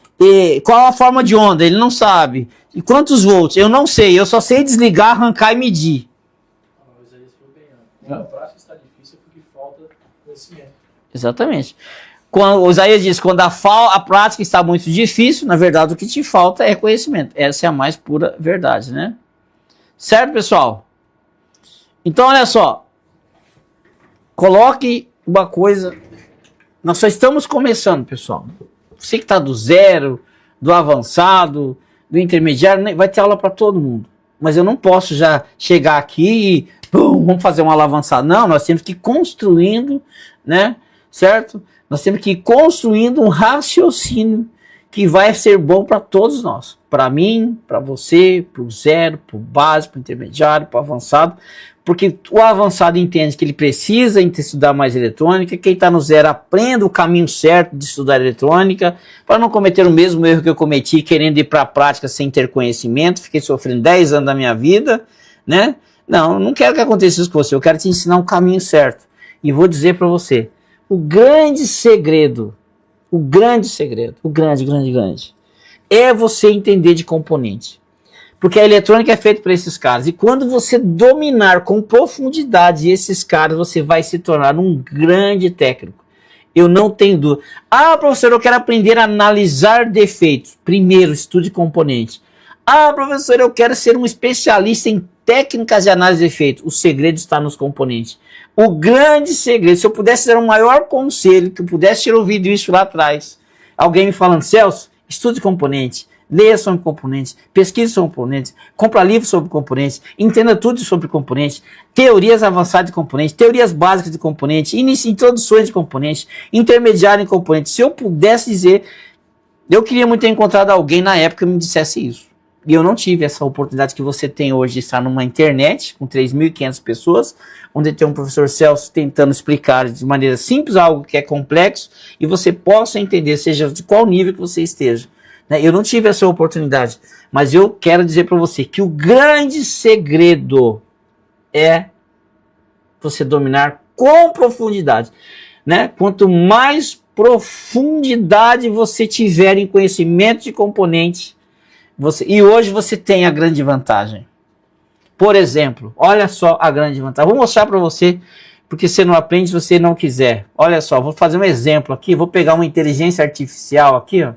qual a forma de onda, ele não sabe. E quantos volts, eu não sei, eu só sei desligar, arrancar e medir. Mas aí foi bem, né? A prática está difícil porque falta conhecimento. Exatamente. Quando, o Isaías diz, quando a prática está muito difícil, na verdade o que te falta é conhecimento. Essa é a mais pura verdade, né? Certo, pessoal? Então, olha só. Coloque uma coisa. Nós só estamos começando, pessoal. Você que está do zero, do avançado, do intermediário, vai ter aula para todo mundo. Mas eu não posso já chegar aqui e vamos fazer uma aula avançada. Não, nós temos que ir construindo, né? Certo? Nós temos que ir construindo um raciocínio que vai ser bom para todos nós. Para mim, para você, para o zero, para o básico, para o intermediário, para o avançado. Porque o avançado entende que ele precisa estudar mais eletrônica. Quem está no zero aprenda o caminho certo de estudar eletrônica. Para não cometer o mesmo erro que eu cometi, querendo ir para a prática sem ter conhecimento. Fiquei sofrendo 10 anos da minha vida, né? Não quero que aconteça isso com você. Eu quero te ensinar o caminho certo. E vou dizer para você. O grande segredo, é você entender de componente. Porque a eletrônica é feita para esses caras. E quando você dominar com profundidade esses caras, você vai se tornar um grande técnico. Eu não tenho dúvida. Ah, professor, eu quero aprender a analisar defeitos. Primeiro, estude componentes. Ah, professor, eu quero ser um especialista em técnicas de análise de efeitos. O segredo está nos componentes. O grande segredo, se eu pudesse dar um maior conselho, que eu pudesse ter ouvido isso lá atrás, alguém me falando, Celso, estude componente, leia sobre componentes, pesquise sobre componentes, compra livros sobre componentes, entenda tudo sobre componentes, teorias avançadas de componentes, teorias básicas de componentes, introduções de componentes, intermediário em componentes. Se eu pudesse dizer, eu queria muito ter encontrado alguém na época que me dissesse isso. E eu não tive essa oportunidade que você tem hoje de estar numa internet com 3.500 pessoas, onde tem um professor Celso tentando explicar de maneira simples algo que é complexo e você possa entender, seja de qual nível que você esteja. Eu não tive essa oportunidade, mas eu quero dizer para você que o grande segredo é você dominar com profundidade. Né? Quanto mais profundidade você tiver em conhecimento de componente, e hoje você tem a grande vantagem. Por exemplo, olha só a grande vantagem. Vou mostrar para você, porque você não aprende se você não quiser. Olha só, vou fazer um exemplo aqui. Vou pegar uma inteligência artificial aqui. Ó.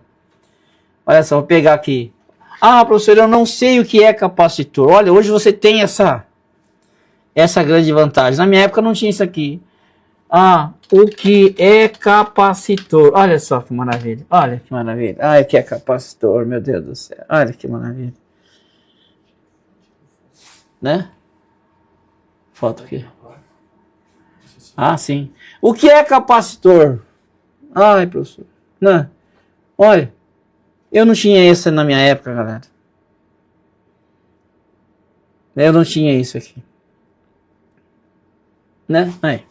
Olha só, vou pegar aqui. Ah, professor, eu não sei o que é capacitor. Olha, hoje você tem essa grande vantagem. Na minha época não tinha isso aqui. Ah, o que é capacitor? Olha só que maravilha. Olha que maravilha. Ah, o que é capacitor, meu Deus do céu. Olha que maravilha. Né? Falta o quê? Ah, sim. O que é capacitor? Ai, professor. Não. Olha, eu não tinha isso na minha época, galera. Eu não tinha isso aqui. Né? Aí.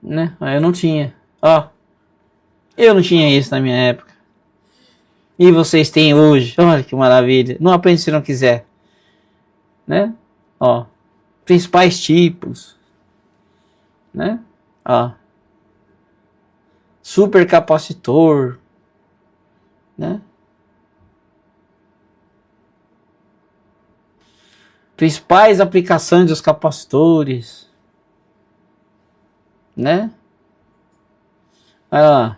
Né? Eu não tinha. Ó. Eu não tinha isso na minha época. E vocês têm hoje. Olha que maravilha. Não aprende se não quiser. Né? Ó. Principais tipos. Né? Ó. Supercapacitor. Né? Principais aplicações dos capacitores. Né? Ah,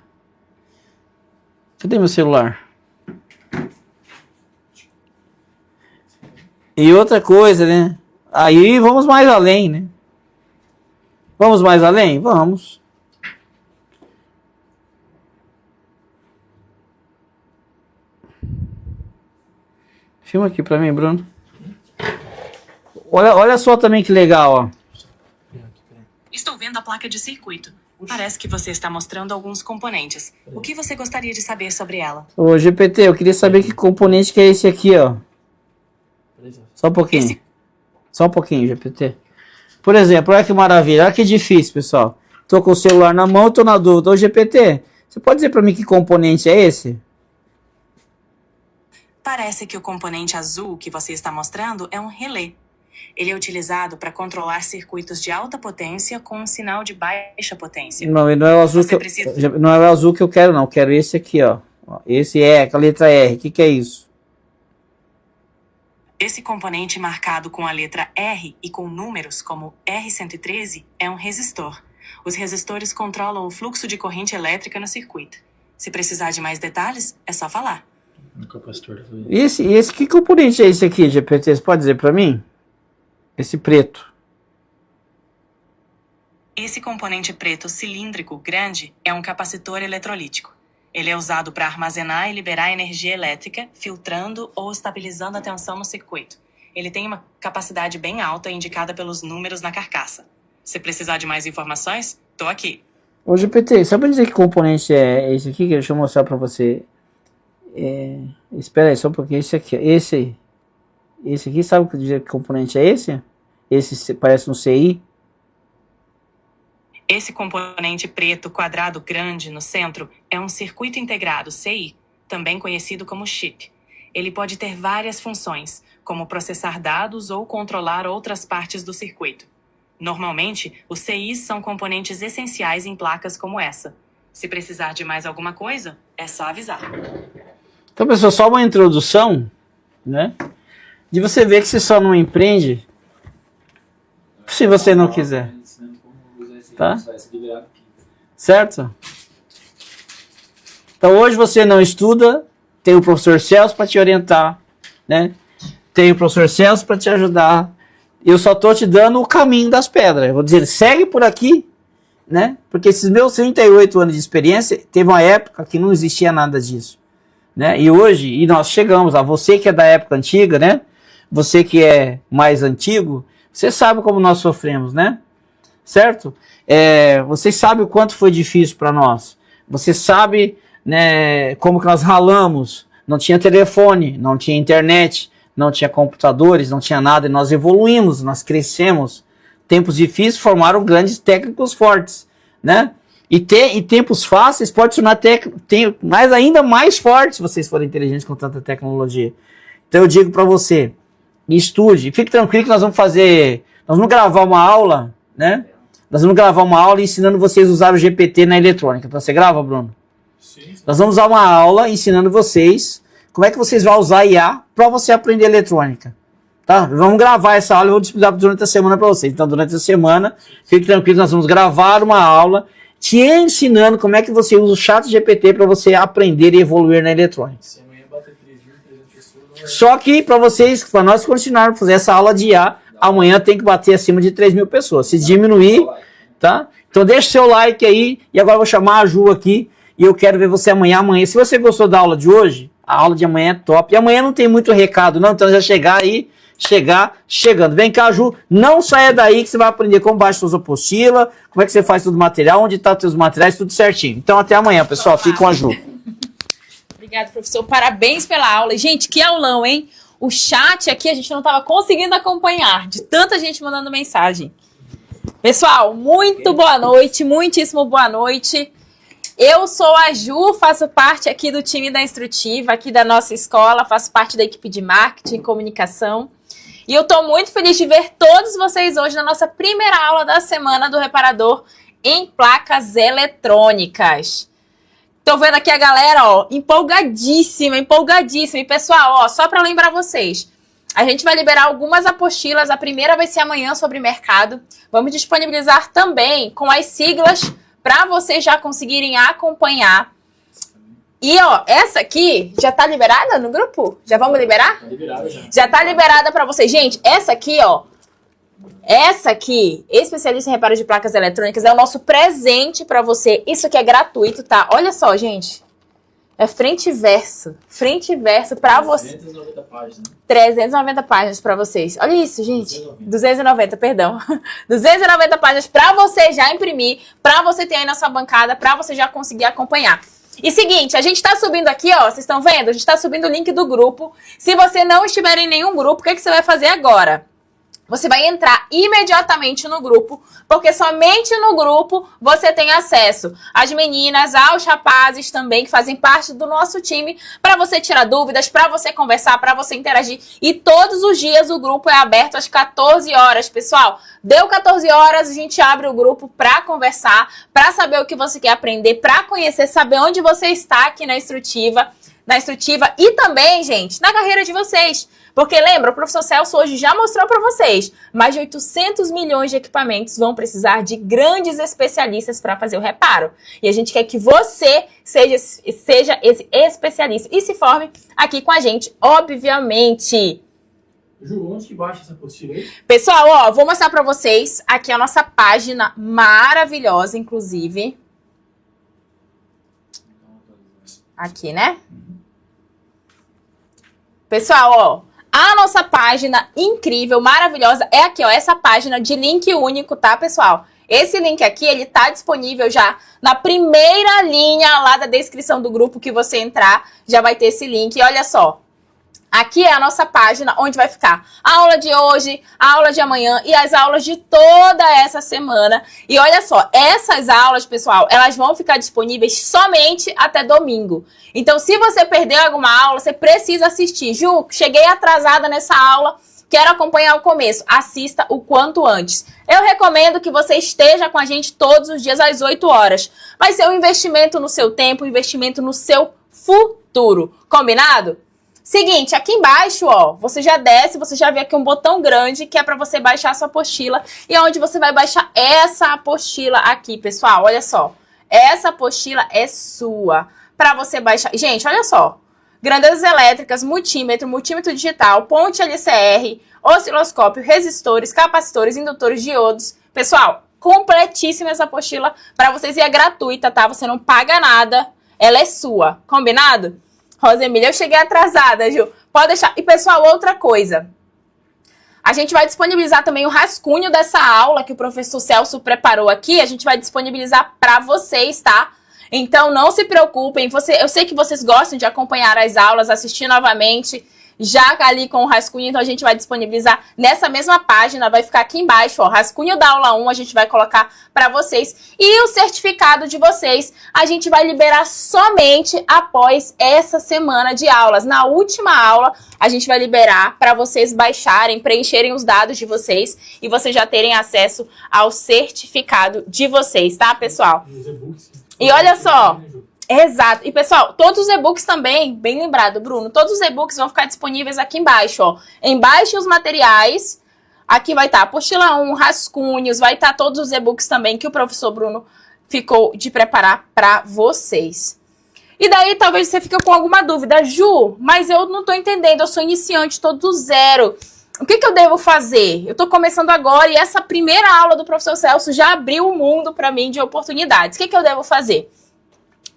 cadê meu celular? E outra coisa, né? Aí vamos mais além, né? Vamos mais além? Vamos. Filma aqui pra mim, Bruno. Olha só também que legal, ó. Estou vendo a placa de circuito. Parece que você está mostrando alguns componentes. O que você gostaria de saber sobre ela? Ô, GPT, eu queria saber que componente que é esse aqui, ó. Só um pouquinho. Só um pouquinho, GPT. Por exemplo, olha que maravilha, olha que difícil, pessoal. Tô com o celular na mão, tô na dúvida. Ô, GPT, você pode dizer pra mim que componente é esse? Parece que o componente azul que você está mostrando é um relé. Ele é utilizado para controlar circuitos de alta potência com um sinal de baixa potência. Não, não é o azul não é o azul que eu quero, não. Eu quero esse aqui, ó. Esse é, com a letra R. O que é isso? Esse componente marcado com a letra R e com números como R113 é um resistor. Os resistores controlam o fluxo de corrente elétrica no circuito. Se precisar de mais detalhes, é só falar. Esse que componente é esse aqui, GPT? Você pode dizer para mim? Esse preto. Esse componente preto cilíndrico grande é um capacitor eletrolítico. Ele é usado para armazenar e liberar energia elétrica, filtrando ou estabilizando a tensão no circuito. Ele tem uma capacidade bem alta indicada pelos números na carcaça. Se precisar de mais informações, tô aqui. Ô GPT, sabe dizer que componente é esse aqui? Deixa eu mostrar para você. Espera aí só um pouquinho. Esse aqui, esse aqui, sabe dizer que componente é esse? Esse parece um CI. Esse componente preto quadrado grande no centro é um circuito integrado CI, também conhecido como chip. Ele pode ter várias funções, como processar dados ou controlar outras partes do circuito. Normalmente, os CIs são componentes essenciais em placas como essa. Se precisar de mais alguma coisa, é só avisar. Então, pessoal, só uma introdução, né? De você ver que você só não empreende se você não quiser. Tá? Certo? Então, hoje você não estuda, tem o professor Celso para te orientar, né? Tem o professor Celso para te ajudar. Eu só tô te dando o caminho das pedras. Eu vou dizer, segue por aqui, né? Porque esses meus 38 anos de experiência, teve uma época que não existia nada disso, né? E hoje, e nós chegamos a você que é da época antiga, né? Você que é mais antigo, você sabe como nós sofremos, né? Certo? Vocês sabem o quanto foi difícil para nós. Você sabe, né, como que nós ralamos. Não tinha telefone, não tinha internet, não tinha computadores, não tinha nada. E nós evoluímos, nós crescemos. Tempos difíceis formaram grandes técnicos fortes, né? E tempos fáceis pode tornar mais ainda mais fortes se vocês forem inteligentes com tanta tecnologia. Então eu digo para você, estude, fique tranquilo que nós vamos gravar uma aula, né? Nós vamos gravar uma aula ensinando vocês a usar o GPT na eletrônica. Então você grava, Bruno? Sim. Nós vamos usar uma aula ensinando vocês como é que vocês vão usar IA para você aprender eletrônica. Tá? Vamos gravar essa aula e eu vou disponibilizar durante a semana para vocês. Então durante a semana, fique tranquilo, nós vamos gravar uma aula te ensinando como é que você usa o chat GPT para você aprender e evoluir na eletrônica. Se amanhã bater 3.300 pessoas... Só que para nós continuarmos a fazer essa aula de IA, amanhã tem que bater acima de 3.000 pessoas. Se diminuir, tá? Então deixa seu like aí. E agora eu vou chamar a Ju aqui. E eu quero ver você amanhã. Se você gostou da aula de hoje, a aula de amanhã é top. E amanhã não tem muito recado, não. Então já chegando. Vem cá, Ju. Não saia daí que você vai aprender como baixa suas apostilas, como é que você faz todo o material, onde tá os seus materiais, tudo certinho. Então até amanhã, pessoal. Fique com a Ju. Obrigada, professor. Parabéns pela aula. Gente, que aulão, hein? O chat aqui a gente não estava conseguindo acompanhar, de tanta gente mandando mensagem. Pessoal, muito boa noite, muitíssimo boa noite. Eu sou a Ju, faço parte aqui do time da Instrutiva, aqui da nossa escola, faço parte da equipe de marketing e comunicação. E eu estou muito feliz de ver todos vocês hoje na nossa primeira aula da semana do Reparador em Placas Eletrônicas. Tô vendo aqui a galera, ó, empolgadíssima. E pessoal, ó, só para lembrar vocês, a gente vai liberar algumas apostilas. A primeira vai ser amanhã sobre mercado. Vamos disponibilizar também com as siglas para vocês já conseguirem acompanhar. E, ó, essa aqui já tá liberada no grupo? Já vamos liberar? Tá liberado já. Já tá liberada para vocês. Gente, essa aqui, ó, Essa aqui, especialista em reparo de placas eletrônicas, é o nosso presente pra você. Isso aqui é gratuito, tá? Olha só, gente. É frente e verso. Frente e verso pra você. 390 páginas. 390 páginas pra vocês. Olha isso, gente. 290, perdão. 290 páginas pra você já imprimir, pra você ter aí na sua bancada, pra você já conseguir acompanhar. E seguinte, a gente tá subindo aqui, ó, vocês estão vendo? A gente tá subindo o link do grupo. Se você não estiver em nenhum grupo, o que você vai fazer agora? Você vai entrar imediatamente no grupo, porque somente no grupo você tem acesso às meninas, aos rapazes também, que fazem parte do nosso time, para você tirar dúvidas, para você conversar, para você interagir. E todos os dias o grupo é aberto às 14 horas, pessoal. Deu 14 horas, a gente abre o grupo para conversar, para saber o que você quer aprender, para conhecer, saber onde você está aqui na instrutiva e também, gente, na carreira de vocês. Porque lembra, o professor Celso hoje já mostrou para vocês, mais de 800 milhões de equipamentos vão precisar de grandes especialistas para fazer o reparo. E a gente quer que você seja esse especialista e se forme aqui com a gente, obviamente. Ju, onde que baixa essa apostila aí? Pessoal, ó, vou mostrar para vocês aqui a nossa página maravilhosa, inclusive. Aqui, né? Pessoal, ó, a nossa página incrível, maravilhosa, é aqui, ó, essa página de link único, tá, pessoal? Esse link aqui, ele tá disponível já na primeira linha lá da descrição do grupo que você entrar, já vai ter esse link. E olha só, aqui é a nossa página onde vai ficar a aula de hoje, a aula de amanhã e as aulas de toda essa semana. E olha só, essas aulas, pessoal, elas vão ficar disponíveis somente até domingo. Então, se você perdeu alguma aula, você precisa assistir. Ju, cheguei atrasada nessa aula, quero acompanhar o começo. Assista o quanto antes. Eu recomendo que você esteja com a gente todos os dias às 8 horas. Vai ser um investimento no seu tempo, um investimento no seu futuro. Combinado? Seguinte, aqui embaixo, ó, você já desce, você já vê aqui um botão grande que é para você baixar a sua apostila. E é onde você vai baixar essa apostila aqui, pessoal. Olha só, essa apostila é sua. Para você baixar. Gente, olha só. Grandezas elétricas, multímetro digital, ponte LCR, osciloscópio, resistores, capacitores, indutores, diodos. Pessoal, completíssima essa apostila para vocês e é gratuita, tá? Você não paga nada, ela é sua. Combinado? Rosemília, eu cheguei atrasada, Ju. Pode deixar. E, pessoal, outra coisa. A gente vai disponibilizar também o rascunho dessa aula que o professor Celso preparou aqui. A gente vai disponibilizar para vocês, tá? Então, não se preocupem. Eu sei que vocês gostam de acompanhar as aulas, assistir novamente, já ali com o rascunho. Então, a gente vai disponibilizar nessa mesma página. Vai ficar aqui embaixo, ó. Rascunho da aula 1, a gente vai colocar para vocês. E o certificado de vocês, a gente vai liberar somente após essa semana de aulas. Na última aula, a gente vai liberar para vocês baixarem, preencherem os dados de vocês e vocês já terem acesso ao certificado de vocês, tá, pessoal? E olha só, exato. E, pessoal, todos os e-books também, bem lembrado, Bruno, todos os e-books vão ficar disponíveis aqui embaixo, ó. Embaixo os materiais, aqui vai estar apostila 1, rascunhos, vai estar todos os e-books também que o professor Bruno ficou de preparar para vocês. E daí, talvez você fique com alguma dúvida. Ju, mas eu não tô entendendo, eu sou iniciante, tô do zero. O que eu devo fazer? Eu tô começando agora e essa primeira aula do professor Celso já abriu o mundo para mim de oportunidades. O que eu devo fazer?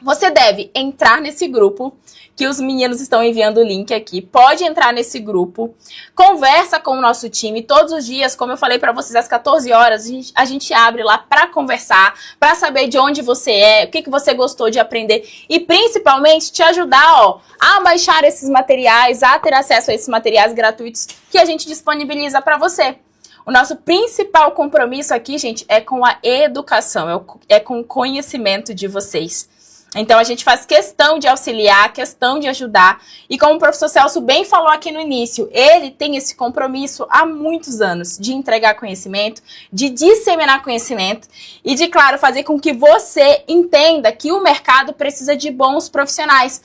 Você deve entrar nesse grupo, que os meninos estão enviando o link aqui. Pode entrar nesse grupo, conversa com o nosso time. Todos os dias, como eu falei para vocês, às 14 horas, a gente abre lá para conversar, para saber de onde você é, o que você gostou de aprender e principalmente te ajudar, ó, a baixar esses materiais, a ter acesso a esses materiais gratuitos que a gente disponibiliza para você. O nosso principal compromisso aqui, gente, é com a educação, é com o conhecimento de vocês. Então, a gente faz questão de auxiliar, questão de ajudar. E como o professor Celso bem falou aqui no início, ele tem esse compromisso há muitos anos de entregar conhecimento, de disseminar conhecimento e de, claro, fazer com que você entenda que o mercado precisa de bons profissionais.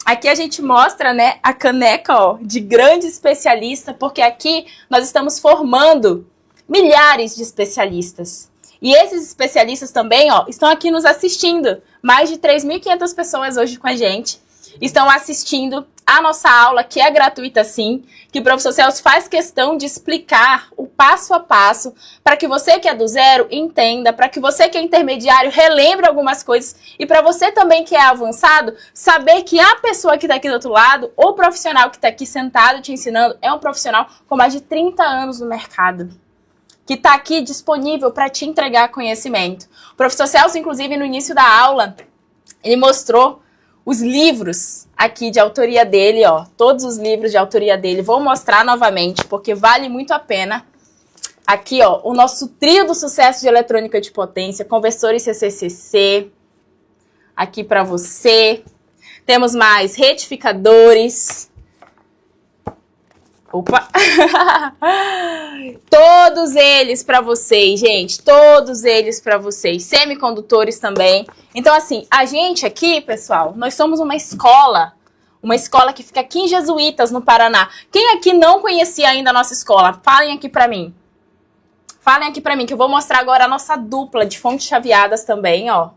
Aqui a gente mostra, né, a caneca, ó, de grande especialista, porque aqui nós estamos formando milhares de especialistas. E esses especialistas também, ó, estão aqui nos assistindo. Mais de 3.500 pessoas hoje com a gente estão assistindo a nossa aula, que é gratuita sim, que o professor Celso faz questão de explicar o passo a passo, para que você que é do zero entenda, para que você que é intermediário relembre algumas coisas e para você também que é avançado, saber que a pessoa que está aqui do outro lado, o profissional que está aqui sentado te ensinando, é um profissional com mais de 30 anos no mercado, que está aqui disponível para te entregar conhecimento. O professor Celso, inclusive, no início da aula, ele mostrou os livros aqui de autoria dele, ó, todos os livros de autoria dele. Vou mostrar novamente, porque vale muito a pena. Aqui, ó, o nosso trio do sucesso de eletrônica de potência, conversores CCCC, aqui para você. Temos mais retificadores. Opa! Todos eles para vocês, gente. Todos eles para vocês. Semicondutores também. Então, assim, a gente aqui, pessoal, nós somos uma escola que fica aqui em Jesuítas, no Paraná. Quem aqui não conhecia ainda a nossa escola? Falem aqui para mim. Falem aqui para mim, que eu vou mostrar agora a nossa dupla de fontes chaveadas também, ó.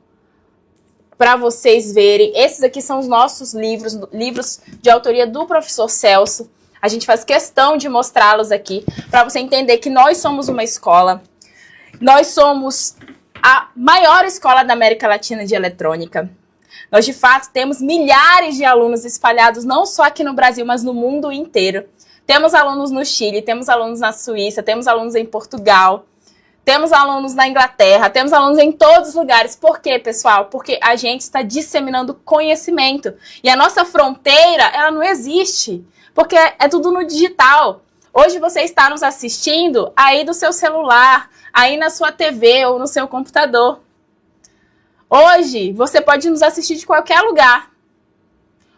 Para vocês verem. Esses aqui são os nossos livros de autoria do professor Celso. A gente faz questão de mostrá-los aqui, para você entender que nós somos uma escola. Nós somos a maior escola da América Latina de eletrônica. Nós, de fato, temos milhares de alunos espalhados, não só aqui no Brasil, mas no mundo inteiro. Temos alunos no Chile, temos alunos na Suíça, temos alunos em Portugal, temos alunos na Inglaterra, temos alunos em todos os lugares. Por quê, pessoal? Porque a gente está disseminando conhecimento. E a nossa fronteira, ela não existe. Porque é tudo no digital. Hoje você está nos assistindo aí do seu celular, aí na sua TV ou no seu computador. Hoje você pode nos assistir de qualquer lugar.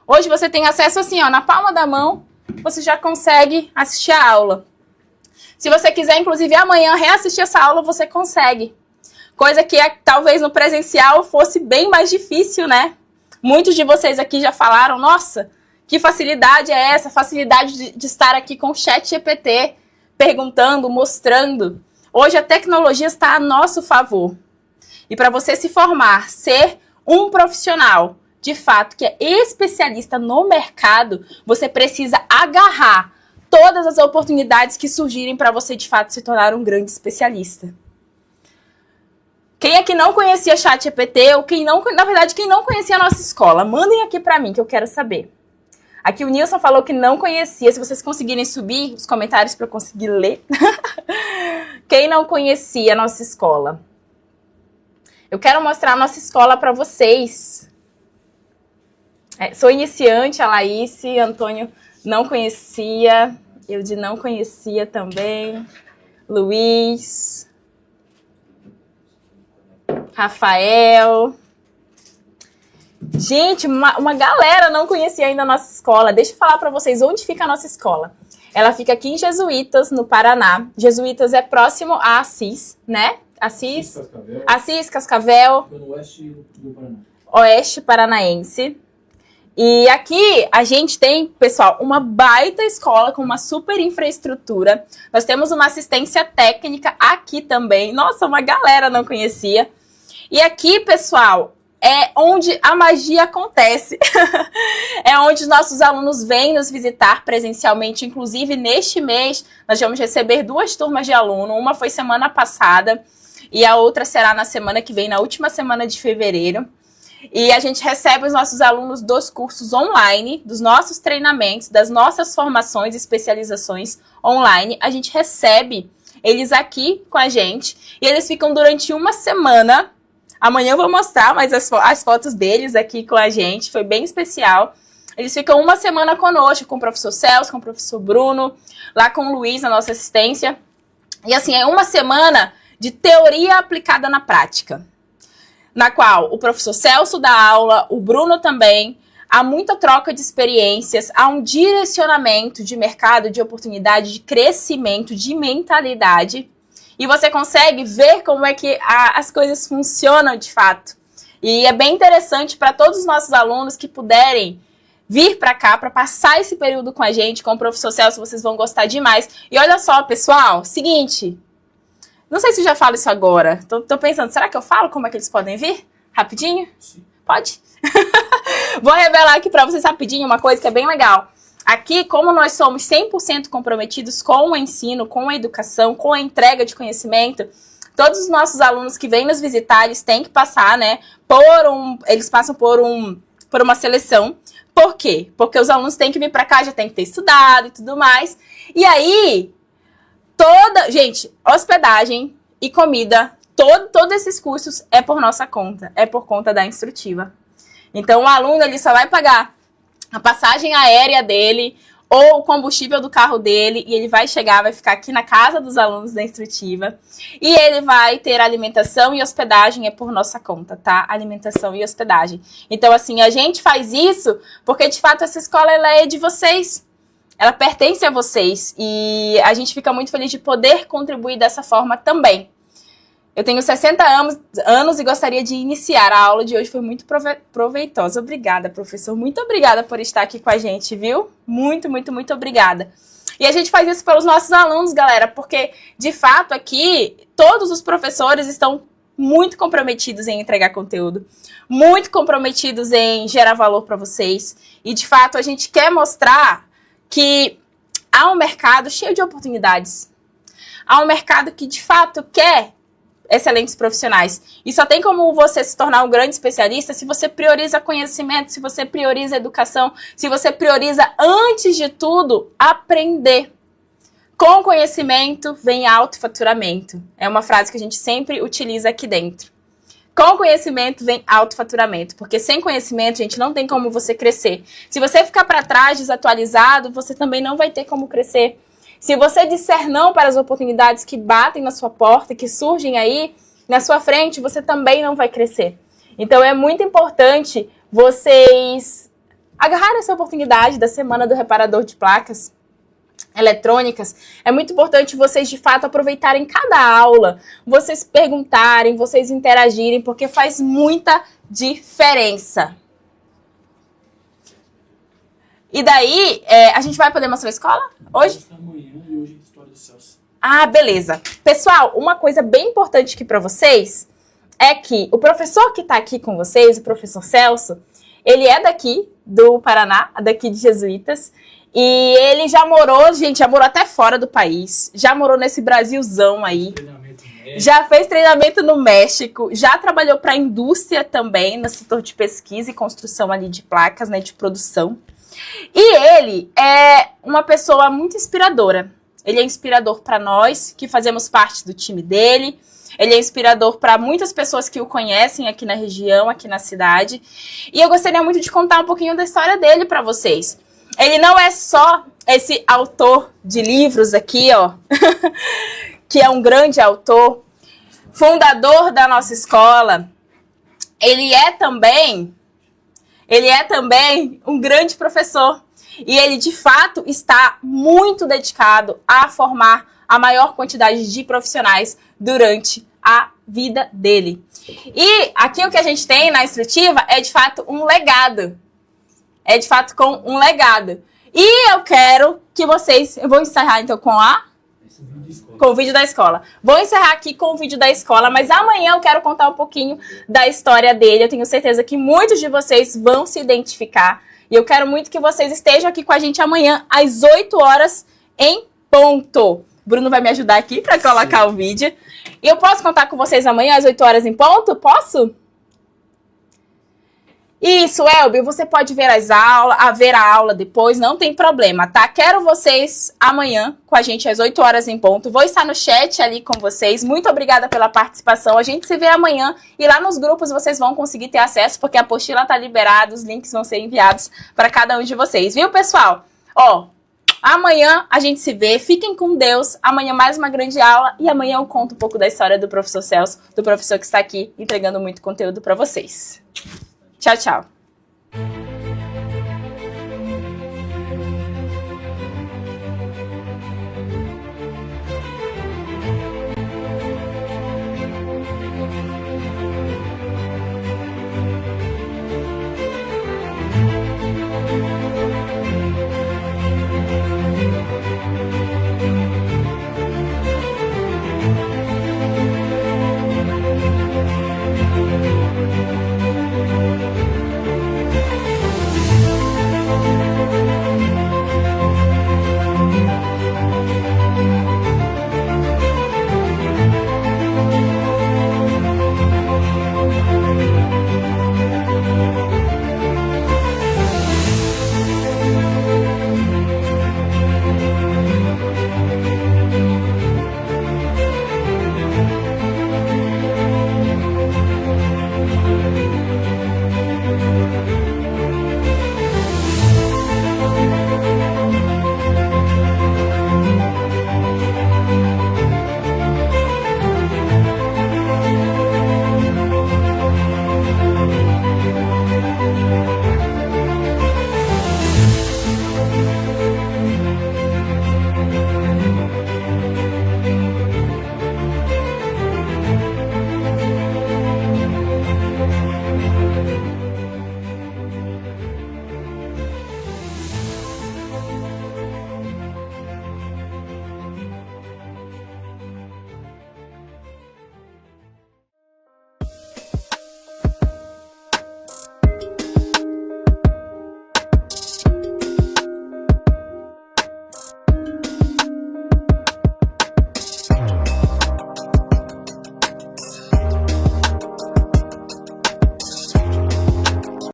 Hoje você tem acesso assim, ó, na palma da mão, você já consegue assistir a aula. Se você quiser, inclusive, amanhã reassistir essa aula, você consegue. Coisa que talvez no presencial fosse bem mais difícil, né? Muitos de vocês aqui já falaram, nossa, que facilidade é essa? Facilidade de estar aqui com o ChatGPT, perguntando, mostrando. Hoje a tecnologia está a nosso favor. E para você se formar, ser um profissional, de fato, que é especialista no mercado, você precisa agarrar todas as oportunidades que surgirem para você, de fato, se tornar um grande especialista. Quem aqui não conhecia ChatGPT, ou quem não conhecia a nossa escola, mandem aqui para mim, que eu quero saber. Aqui o Nilson falou que não conhecia. Se vocês conseguirem subir os comentários para eu conseguir ler. Quem não conhecia a nossa escola? Eu quero mostrar a nossa escola para vocês. Sou iniciante, a Laís, Antônio não conhecia. Eude não conhecia também. Luiz. Rafael. Gente, uma galera não conhecia ainda a nossa escola. Deixa eu falar para vocês onde fica a nossa escola. Ela fica aqui em Jesuítas, no Paraná. Jesuítas é próximo a Assis, né? Assis, Cascavel. No oeste do Paraná. Oeste paranaense. E aqui a gente tem, pessoal, uma baita escola com uma super infraestrutura. Nós temos uma assistência técnica aqui também. Nossa, uma galera não conhecia. E aqui, pessoal, é onde a magia acontece. É onde os nossos alunos vêm nos visitar presencialmente. Inclusive, neste mês, nós vamos receber 2 turmas de aluno. Uma foi semana passada e a outra será na semana que vem, na última semana de fevereiro. E a gente recebe os nossos alunos dos cursos online, dos nossos treinamentos, das nossas formações e especializações online. A gente recebe eles aqui com a gente e eles ficam durante uma semana. Amanhã eu vou mostrar mais as fotos deles aqui com a gente, foi bem especial. Eles ficam uma semana conosco, com o professor Celso, com o professor Bruno, lá com o Luiz, a nossa assistência. E assim, é uma semana de teoria aplicada na prática, na qual o professor Celso dá aula, o Bruno também. Há muita troca de experiências, há um direcionamento de mercado, de oportunidade, de crescimento, de mentalidade. E você consegue ver como é que as coisas funcionam de fato. E é bem interessante para todos os nossos alunos que puderem vir para cá para passar esse período com a gente, com o professor Celso, vocês vão gostar demais. E olha só, pessoal, seguinte, não sei se eu já falo isso agora, tô pensando, será que eu falo como é que eles podem vir? Rapidinho? Sim. Pode? Vou revelar aqui para vocês rapidinho uma coisa que é bem legal. aqui, como nós somos 100% comprometidos com o ensino, com a educação, com a entrega de conhecimento, todos os nossos alunos que vêm nos visitar, eles têm que passar, né, eles passam por uma seleção. Por quê? Porque os alunos têm que vir para cá, já tem que ter estudado e tudo mais. E aí, gente, hospedagem e comida, todos esses custos é por nossa conta, é por conta da instrutiva. Então, o aluno, ele só vai pagar a passagem aérea dele ou o combustível do carro dele, e ele vai chegar, vai ficar aqui na casa dos alunos da instrutiva, e ele vai ter alimentação e hospedagem, é por nossa conta, tá? Alimentação e hospedagem. Então, assim, a gente faz isso porque, de fato, essa escola, ela é de vocês. Ela pertence a vocês, e a gente fica muito feliz de poder contribuir dessa forma também. Eu tenho 60 anos e gostaria de iniciar. A aula de hoje foi muito proveitosa. Obrigada, professor. Muito obrigada por estar aqui com a gente, viu? Muito, muito, muito obrigada. E a gente faz isso pelos nossos alunos, galera, porque, de fato, aqui, todos os professores estão muito comprometidos em entregar conteúdo, muito comprometidos em gerar valor para vocês. E, de fato, a gente quer mostrar que há um mercado cheio de oportunidades. Há um mercado que, de fato, quer excelentes profissionais. E só tem como você se tornar um grande especialista se você prioriza conhecimento, se você prioriza educação, se você prioriza, antes de tudo, aprender. Com conhecimento vem autofaturamento. É uma frase que a gente sempre utiliza aqui dentro. Com conhecimento vem autofaturamento, porque sem conhecimento, gente, não tem como você crescer. Se você ficar para trás, desatualizado, você também não vai ter como crescer. Se você disser não para as oportunidades que batem na sua porta, que surgem aí na sua frente, você também não vai crescer. Então, é muito importante vocês agarrarem essa oportunidade da Semana do Reparador de Placas Eletrônicas. É muito importante vocês, de fato, aproveitarem cada aula, vocês perguntarem, vocês interagirem, porque faz muita diferença. E daí, a gente vai poder mostrar a escola hoje? Amanhã e hoje a história do Celso. Ah, beleza. Pessoal, uma coisa bem importante aqui para vocês é que o professor que está aqui com vocês, o professor Celso, ele é daqui do Paraná, daqui de Jesuítas, e ele já morou, gente, já morou até fora do país, já morou nesse Brasilzão aí, já fez treinamento no México, já trabalhou para a indústria também, no setor de pesquisa e construção ali de placas, né, de produção. E ele é uma pessoa muito inspiradora. Ele é inspirador para nós, que fazemos parte do time dele. Ele é inspirador para muitas pessoas que o conhecem aqui na região, aqui na cidade. E eu gostaria muito de contar um pouquinho da história dele para vocês. Ele não é só esse autor de livros aqui, ó, que é um grande autor, fundador da nossa escola. Ele é também um grande professor. E ele, de fato, está muito dedicado a formar a maior quantidade de profissionais durante a vida dele. E aqui o que a gente tem na instrutiva é, de fato, um legado. É, de fato, com um legado. E eu quero que vocês... Eu vou encerrar, então, com o vídeo da escola. Vou encerrar aqui com o vídeo da escola, mas amanhã eu quero contar um pouquinho da história dele. Eu tenho certeza que muitos de vocês vão se identificar. E eu quero muito que vocês estejam aqui com a gente amanhã, às 8 horas em ponto. Bruno vai me ajudar aqui para colocar o vídeo. E eu posso contar com vocês amanhã, às 8 horas em ponto? Posso? Isso, Elbio, você pode ver ver a aula depois, não tem problema, tá? Quero vocês amanhã com a gente às 8 horas em ponto. Vou estar no chat ali com vocês. Muito obrigada pela participação. A gente se vê amanhã e lá nos grupos vocês vão conseguir ter acesso, porque a apostila tá liberada, os links vão ser enviados para cada um de vocês, viu, pessoal? Ó, amanhã a gente se vê. Fiquem com Deus. Amanhã mais uma grande aula e amanhã eu conto um pouco da história do professor Celso, do professor que está aqui entregando muito conteúdo para vocês. Tchau, tchau. Tchau.